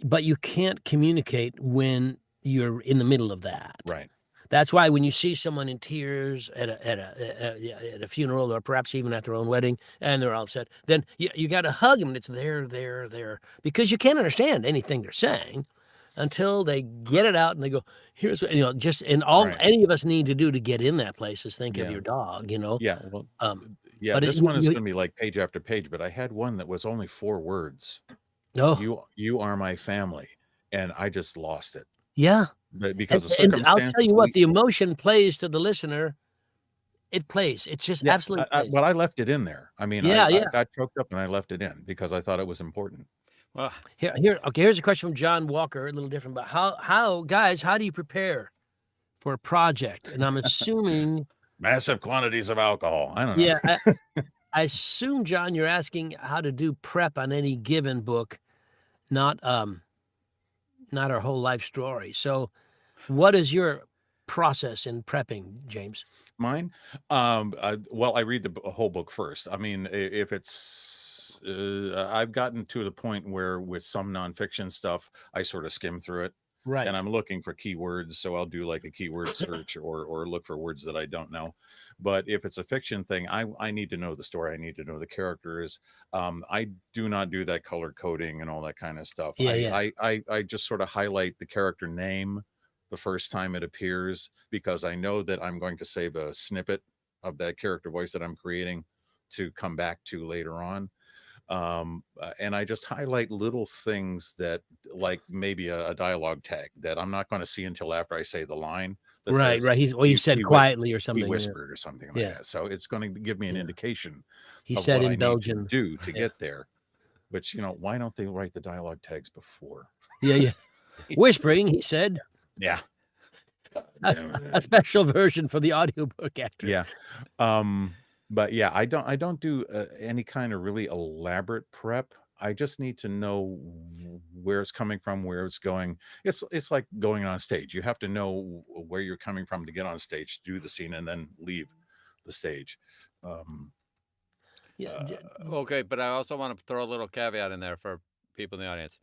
But you can't communicate when you're in the middle of that. Right. That's why when you see someone in tears at a funeral, or perhaps even at their own wedding, and they're all upset, then you got to hug them. And it's there, because you can't understand anything they're saying until they get it out and they go, here's what, and all Right. any of us need to do to get in that place is think of your dog, Yeah. Well, but this one is going to be like page after page, but I had one that was only 4 words. Oh, You are my family. And I just lost it. yeah. But because of And circumstances. I'll tell you what, the emotion plays to the listener. It plays. It's just absolutely plays. But I left it in there. I mean, Yeah, I yeah. got choked up and I left it in because I thought it was important. Well, Okay, here's a question from John Walker, a little different, but guys, how do you prepare for a project? And I'm assuming, Massive quantities of alcohol. I don't know. yeah, I assume, John, you're asking how to do prep on any given book, not our whole life story. So what is your process in prepping, James? Mine? Well, I read the whole book first. I mean, if it's, I've gotten to the point where with some nonfiction stuff, I sort of skim through it. Right. And I'm looking for keywords, so I'll do like a keyword search or look for words that I don't know. But if it's a fiction thing, I need to know the story. I need to know the characters. I do not do that color coding and all that kind of stuff. Yeah. I just sort of highlight the character name the first time it appears, because I know that I'm going to save a snippet of that character voice that I'm creating to come back to later on. And I just highlight little things that, like maybe a dialogue tag that I'm not going to see until after I say the line that Right. says He said quietly or he something. whispered or something like that. So it's going to give me an indication He of said what in I need Belgian. to do to get there. Which, why don't they write the dialogue tags before? Yeah. Whispering, he said. Yeah. A special version for the audiobook actor. Yeah. But yeah, I don't do any kind of really elaborate prep. I just need to know where it's coming from, where it's going. It's like going on stage. You have to know where you're coming from to get on stage, do the scene, and then leave the stage. okay, but I also want to throw a little caveat in there for people in the audience.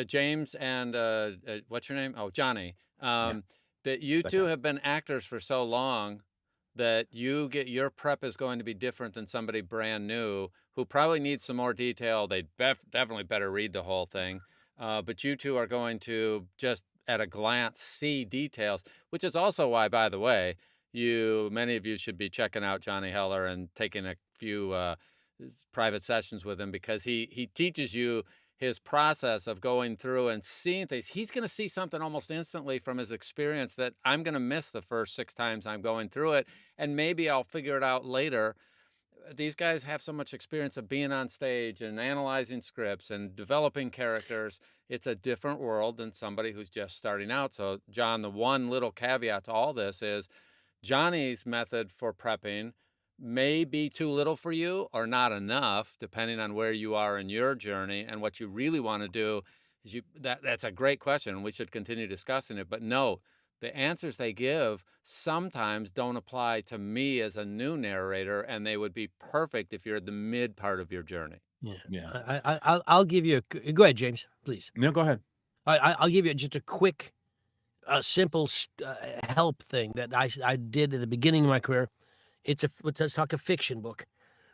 James and what's your name? Oh, Johnny. That you two have been actors for so long that your prep is going to be different than somebody brand new who probably needs some more detail. They definitely better read the whole thing. But you two are going to just at a glance see details, which is also why, by the way, many of you should be checking out Johnny Heller and taking a few private sessions with him, because he teaches you his process of going through and seeing things. He's going to see something almost instantly from his experience that I'm going to miss the first 6 times I'm going through it. And maybe I'll figure it out later. These guys have so much experience of being on stage and analyzing scripts and developing characters. It's a different world than somebody who's just starting out. So, John, the one little caveat to all this is Johnny's method for prepping may be too little for you or not enough, depending on where you are in your journey. And what you really want to do is that's a great question. We should continue discussing it. But no, the answers they give sometimes don't apply to me as a new narrator, and they would be perfect if you're at the mid part of your journey. Yeah. I'll give you go ahead, James, please. No, go ahead. I'll give you just a quick, simple help thing that I did at the beginning of my career. Let's talk a fiction book.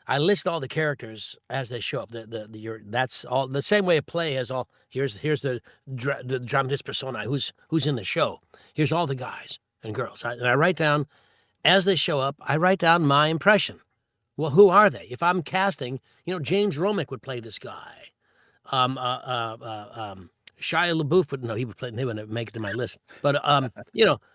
I list all the characters as they show up. That's all the same way a play has all. Here's the dramatis personae who's in the show. Here's all the guys and girls. And I write down as they show up. I write down my impression. Well, who are they? If I'm casting, James Romick would play this guy. Shia LaBeouf would he wouldn't make it to my list. But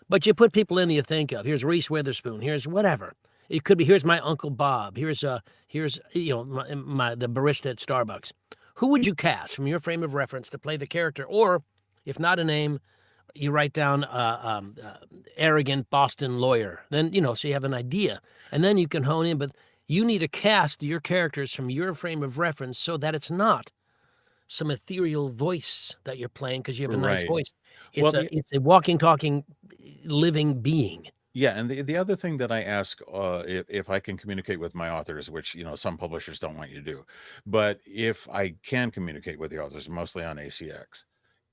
but you put people in you think of. Here's Reese Witherspoon. Here's whatever. It could be, here's my Uncle Bob. Here's the barista at Starbucks. Who would you cast from your frame of reference to play the character? Or if not a name, you write down arrogant Boston lawyer. Then, so you have an idea. And then you can hone in. But you need to cast your characters from your frame of reference so that it's not some ethereal voice that you're playing because you have a nice voice. It's a walking, talking, living being. Yeah, and the other thing that I ask, if I can communicate with my authors, which some publishers don't want you to do, but if I can communicate with the authors, mostly on ACX,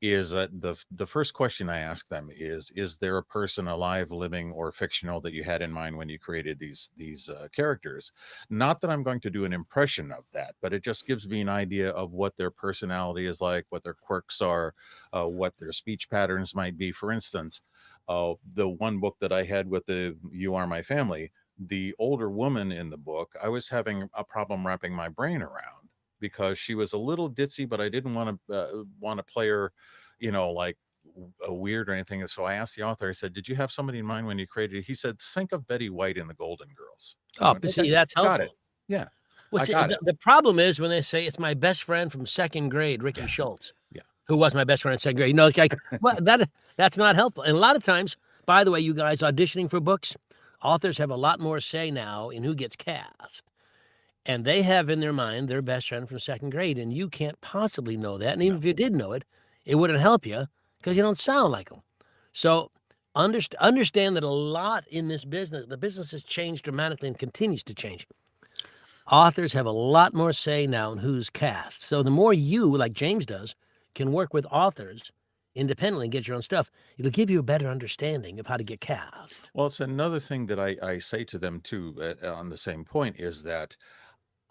is that the first question I ask them is there a person alive, living, or fictional that you had in mind when you created these characters? Not that I'm going to do an impression of that, but it just gives me an idea of what their personality is like, what their quirks are, what their speech patterns might be. For instance, the one book that I had with the You Are My Family, the older woman in the book, I was having a problem wrapping my brain around because she was a little ditzy, but I didn't want to play her, like a weird or anything. So I asked the author, I said, did you have somebody in mind when you created it? He said, think of Betty White in The Golden Girls. Oh, but see, that's helpful. Got it. Yeah. Well, I see, got it. the problem is when they say it's my best friend from second grade, Ricky Schultz, Yeah. who was my best friend in second grade. Like, well, that's not helpful. And a lot of times, by the way, you guys auditioning for books, authors have a lot more say now in who gets cast. And they have in their mind their best friend from second grade, and you can't possibly know that. And even if you did know it, it wouldn't help you because you don't sound like them. So understand that a lot in this business, the business has changed dramatically and continues to change. Authors have a lot more say now in who's cast. So the more you, like James does, can work with authors independently and get your own stuff, it'll give you a better understanding of how to get cast. Well, it's another thing that I say to them too, on the same point, is that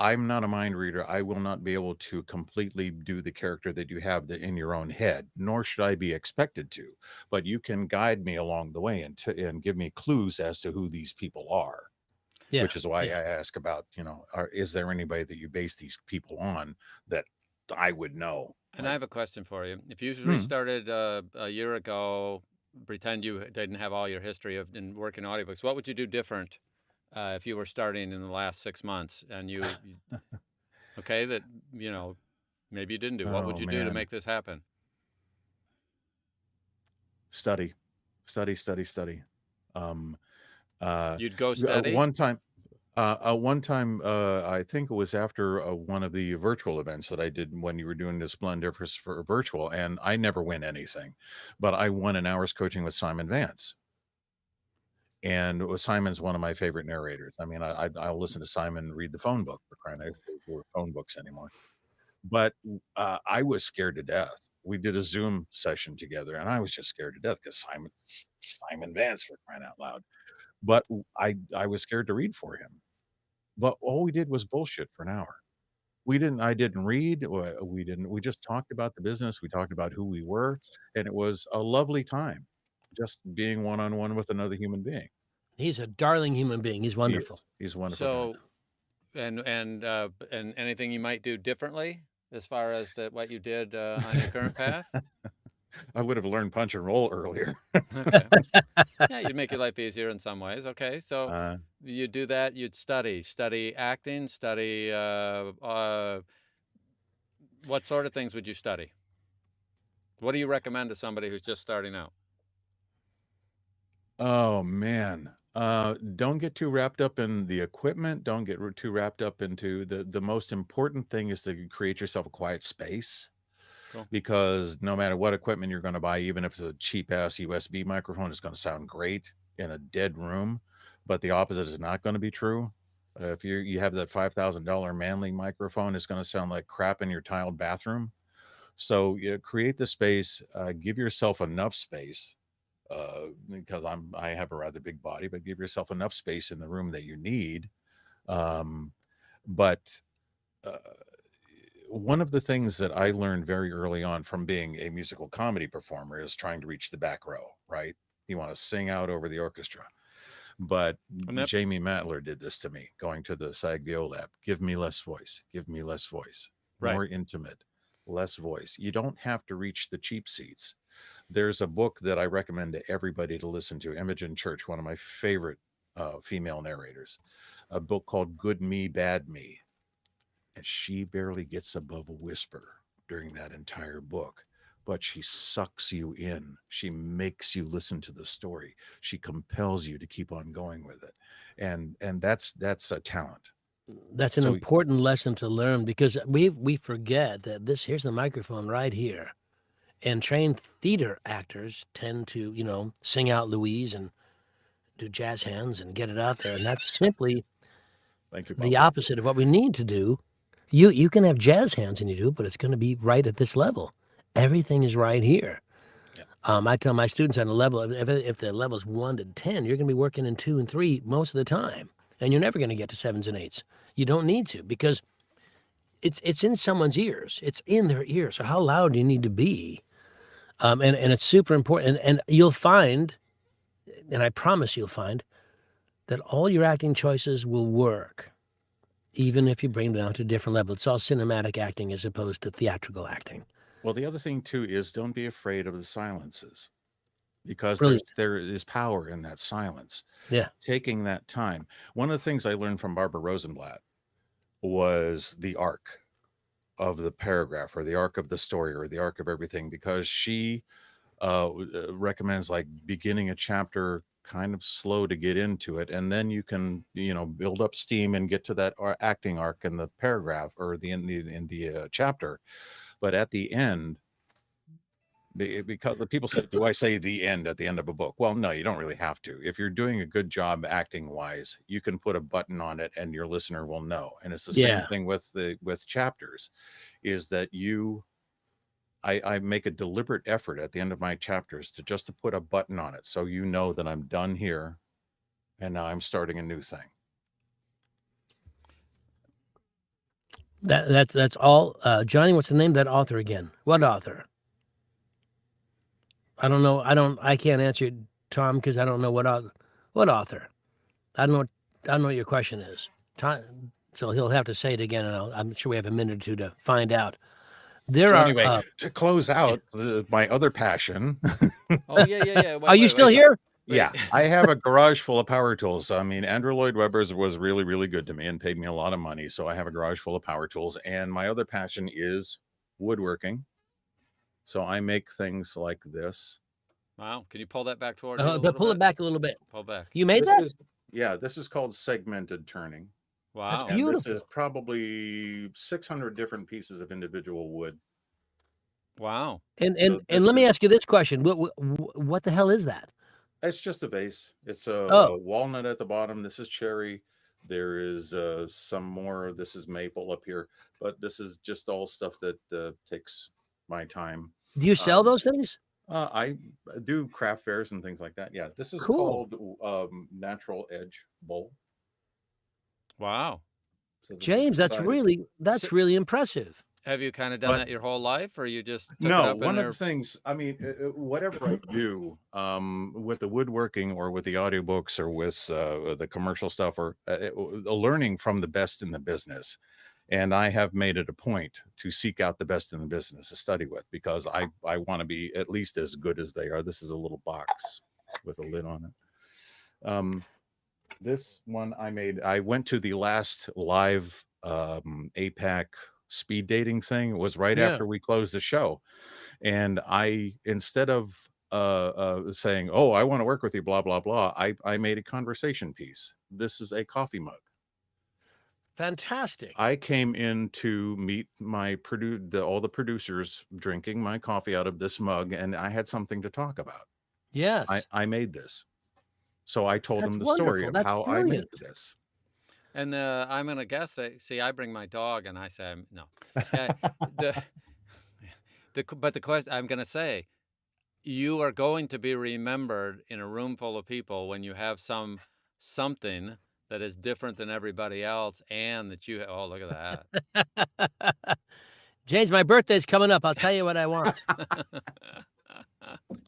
I'm not a mind reader. I will not be able to completely do the character that you have in your own head, nor should I be expected to. But you can guide me along the way and give me clues as to who these people are, Yeah. which is why yeah. I ask about, is there anybody that you base these people on that I would know? And I have a question for you. If you Hmm. restarted a year ago, pretend you didn't have all your history of in working audiobooks, what would you do different if you were starting in the last 6 months and okay, that, maybe you didn't do? What would Oh you do to man, make this happen? study, study, study, study. Um, You'd go uh, steady? one time, one time, I think it was after one of the virtual events that I did when you were doing the Splendor for virtual, and I never win anything, but I won an hour's coaching with Simon Vance. And Simon's one of my favorite narrators. I mean, I'll listen to Simon read the phone book, for crying out loud. There were phone books anymore. But I was scared to death. We did a Zoom session together, and I was just scared to death because Simon Vance, for crying out loud. But I was scared to read for him. But all we did was bullshit for an hour. I didn't read. We just talked about the business. We talked about who we were, and it was a lovely time, just being one on one with another human being. He's a darling human being. He's He wonderful. is. He's a wonderful guy. So, and anything you might do differently as far as what you did on your current path? I would have learned punch and roll earlier. Okay. Yeah, you'd make your life easier in some ways. Okay, so Uh, you'd do that. You'd study acting, study. What sort of things would you study? What do you recommend to somebody who's just starting out? oh man. Don't get too wrapped up in the equipment. Don't get too wrapped up into the most important thing is to create yourself a quiet space. Cool. Because no matter what equipment you're going to buy, even if it's a cheap ass USB microphone, it's going to sound great in a dead room. But the opposite is not going to be true. If you have that $5,000 Manley microphone, it's going to sound like crap in your tiled bathroom. So create the space, give yourself enough space, because I have a rather big body, but give yourself enough space in the room that you need. But uh, one of the things that I learned very early on from being a musical comedy performer is trying to reach the back row, right? You want to sing out over the orchestra. But Jamie Matler did this to me, going to the SAG VO lab. Give me less voice. Give me less voice. More intimate, less voice. You don't have to reach the cheap seats. There's a book that I recommend to everybody to listen to, Imogen Church, one of my favorite female narrators, a book called Good Me, Bad Me. And she barely gets above a whisper during that entire book, but she sucks you in. She makes you listen to the story. She compels you to keep on going with it. And that's a talent. That's an important lesson to learn because we forget that here's the microphone right here. And trained theater actors tend to, sing out Louise and do jazz hands and get it out there. And that's simply the opposite of what we need to do. You can have jazz hands and you do, but it's going to be right at this level. Everything is right here. Yeah. I tell my students on a level, if the level is 1 to 10, you're going to be working in 2 and 3 most of the time. And you're never going to get to 7s and 8s. You don't need to because it's in someone's ears. It's in their ears. So how loud do you need to be? And it's super important. And you'll find, and I promise you'll find, that all your acting choices will work, even if you bring them down to a different level. It's all cinematic acting as opposed to theatrical acting. Well, the other thing, too, is don't be afraid of the silences because there is power in that silence. Yeah. Taking that time. One of the things I learned from Barbara Rosenblatt, was the arc of the paragraph, or the arc of the story, or the arc of everything, because she recommends like beginning a chapter kind of slow to get into it, and then you can, you know, build up steam and get to that acting arc in the paragraph, or in the chapter. But at the end, because the people say, do I say the end at the end of a book? Well, no, you don't really have to. If you're doing a good job acting wise, you can put a button on it and your listener will know. And it's the same thing with chapters, is that I make a deliberate effort at the end of my chapters to just to put a button on it, so you know that I'm done here and now I'm starting a new thing. That's all. Johnny, what's the name of that author again? What author? I don't know. I can't answer it, Tom, because I don't know what author. I don't know what your question is. Tom, so he'll have to say it again, and I'm sure we have a minute or two to find out. There So are. anyway, to close out my other passion. Oh, yeah. Are you still here? Yeah, I have a garage full of power tools. I mean, Andrew Lloyd Webber's was really, really good to me and paid me a lot of money. So I have a garage full of power tools. And my other passion is woodworking. So I make things like this. Wow. Can you pull that back toward you But pull it back a little bit. Pull back. You made that? This is called segmented turning. Wow. That's beautiful. And this is probably 600 different pieces of individual wood. Wow. And let me ask you this question. What the hell is that? It's just a vase. It's a walnut at the bottom. This is cherry. There is some more. This is maple up here. But this is just all stuff that takes my time. Do you sell those things? I do craft fairs and things like that. Yeah. This is cool. called Natural Edge Bowl. Wow. So James, that's really impressive. Have you kind of done that your whole life, or you just took no? It up one of the things, I mean, whatever I do, with the woodworking or with the audiobooks or with the commercial stuff, or learning from the best in the business, and I have made it a point to seek out the best in the business to study with, because I want to be at least as good as they are. This is a little box with a lid on it. This one I made. I went to the last live APAC speed dating thing. It was right after we closed the show, and I, instead of saying, oh, I want to work with you, blah blah blah, I made a conversation piece. This is a coffee mug. Fantastic. I came in to meet my all the producers drinking my coffee out of this mug, and I had something to talk about. Yes, I made this, so I told them the story of how I made this. And I'm going to guess that, see, I bring my dog and I say, no. But the question, I'm going to say, you are going to be remembered in a room full of people when you have something that is different than everybody else, and that you, oh, look at that. James, my birthday's coming up. I'll tell you what I want.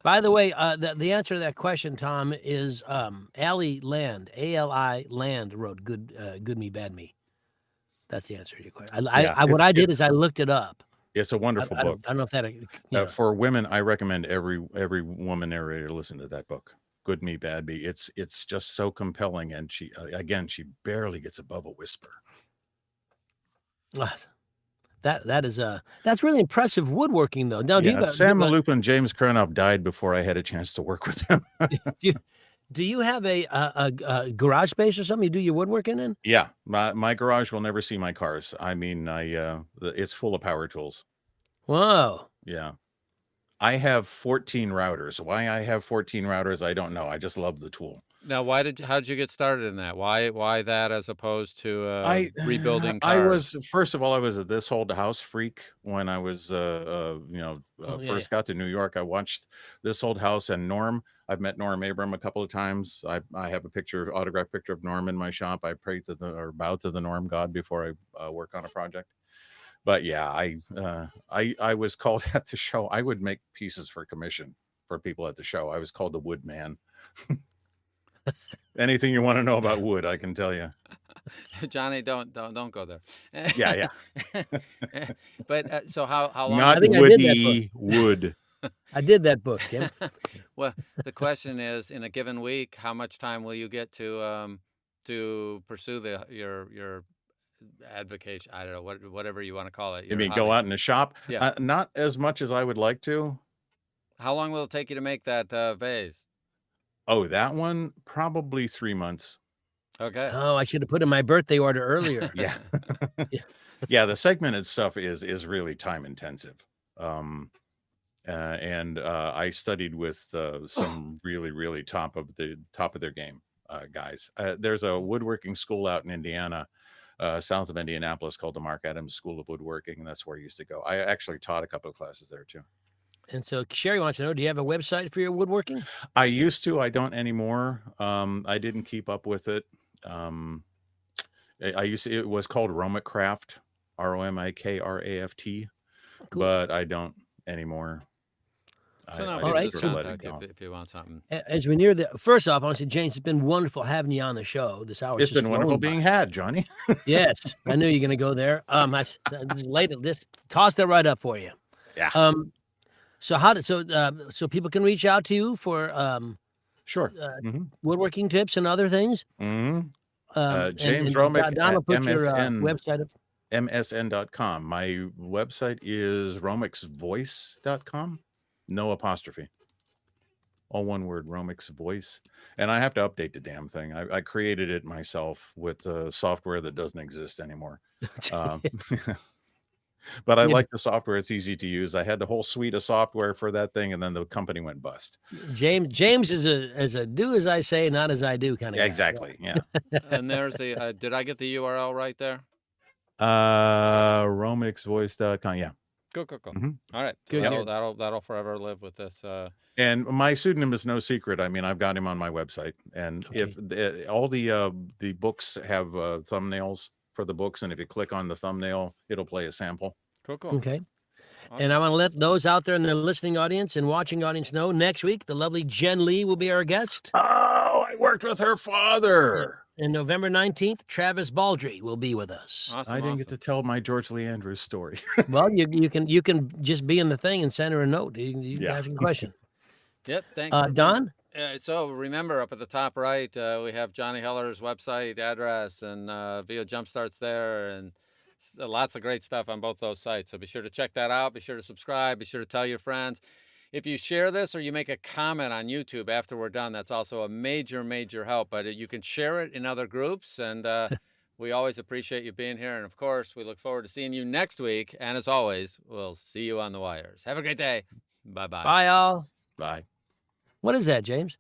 By the way, the answer to that question, Tom, is Ali Land, A-L-I Land wrote Good Me, Bad Me. That's the answer to your question. What I did is I looked it up. It's a wonderful book. I don't know if that for women, I recommend every woman narrator listen to that book. Good Me, Bad Me. It's just so compelling, and she barely gets above a whisper. That's really impressive woodworking, though. Now, Sam Maloof and James Krenov died before I had a chance to work with them. Do you have a garage space or something you do your woodworking in? Yeah, my garage will never see my cars. I mean, it's full of power tools. Whoa. Yeah. I have 14 routers. Why I have 14 routers, I don't know. I just love the tool. Now, how did you get started in that? Why that as opposed to rebuilding cars? I was, first of all, I was a This Old House freak when I was first got to New York. I watched This Old House and Norm. I've met Norm Abram a couple of times. I have a autographed picture of Norm in my shop. I pray to bow to the Norm God before I work on a project. But yeah, I was called at the show. I would make pieces for commission for people at the show. I was called the Wood Man. Anything you want to know about wood, I can tell you. Johnny, don't go there. Yeah. But so how long? Not woody wood. I did that book, Tim. Well, the question is, in a given week, how much time will you get to pursue your advocation. I don't know whatever you want to call it. You Your mean go hobby. out in the shop? Yeah. Not as much as I would like to. How long will it take you to make that vase? Oh, that one probably 3 months. Okay. Oh, I should have put in my birthday order earlier. Yeah. Yeah. Yeah, the segmented stuff is really time intensive. And I studied with some really top of their game guys. There's a woodworking school out in Indiana, south of Indianapolis, called the Mark Adams School of Woodworking, and that's where I used to go. I actually taught a couple of classes there too. And so Sherry wants to know, do you have a website for your woodworking? I used to. I don't anymore. I didn't keep up with it. I used to, it was called Romick Craft, ROMIKRAFT, Cool. but I don't anymore. So now I we All can right, just so- let it contact go. if you want something. As we near the first off, I want to say, James, it's been wonderful having you on the show. This hour It's been wonderful being had, Johnny. Yes, I knew you were going to go there. This tossed that right up for you. Yeah. So people can reach out to you for Sure. woodworking tips and other things. James Romick Don will at put your MSN. website up. MSN.com. My website is romicksvoice.com. No apostrophe. All one word, Romick's Voice. And I have to update the damn thing. I created it myself with software that doesn't exist anymore. But I like the software. It's easy to use. I had the whole suite of software for that thing, and then the company went bust. James is a do as I say, not as I do kind of Yeah, guy. exactly. Yeah. And there's the did I get the URL right there? Romicksvoice.com. Yeah. Cool. Mhm. All right. So Good. that'll forever live with this. And my pseudonym is no secret. I mean, I've got him on my website, and if all the books have thumbnails for the books, and if you click on the thumbnail, it'll play a sample. Cool. Okay. Awesome. And I want to let those out there in the listening audience and watching audience know next week, the lovely Jen Lee will be our guest. Oh, I worked with her father. And November 19th, Travis Baldry will be with us. Awesome. I didn't get to tell my George Lee Andrews story. Well, you can just be in the thing and send her a note. You can ask a question. Yep. Thanks. Don? So remember, up at the top right, we have Johnny Heller's website address, and VO Jumpstart's there, and lots of great stuff on both those sites. So be sure to check that out. Be sure to subscribe. Be sure to tell your friends. If you share this or you make a comment on YouTube after we're done, that's also a major help. But you can share it in other groups, and we always appreciate you being here. And of course, we look forward to seeing you next week. And as always, we'll see you on the wires. Have a great day. Bye-bye. Bye, all. Bye. What is that, James?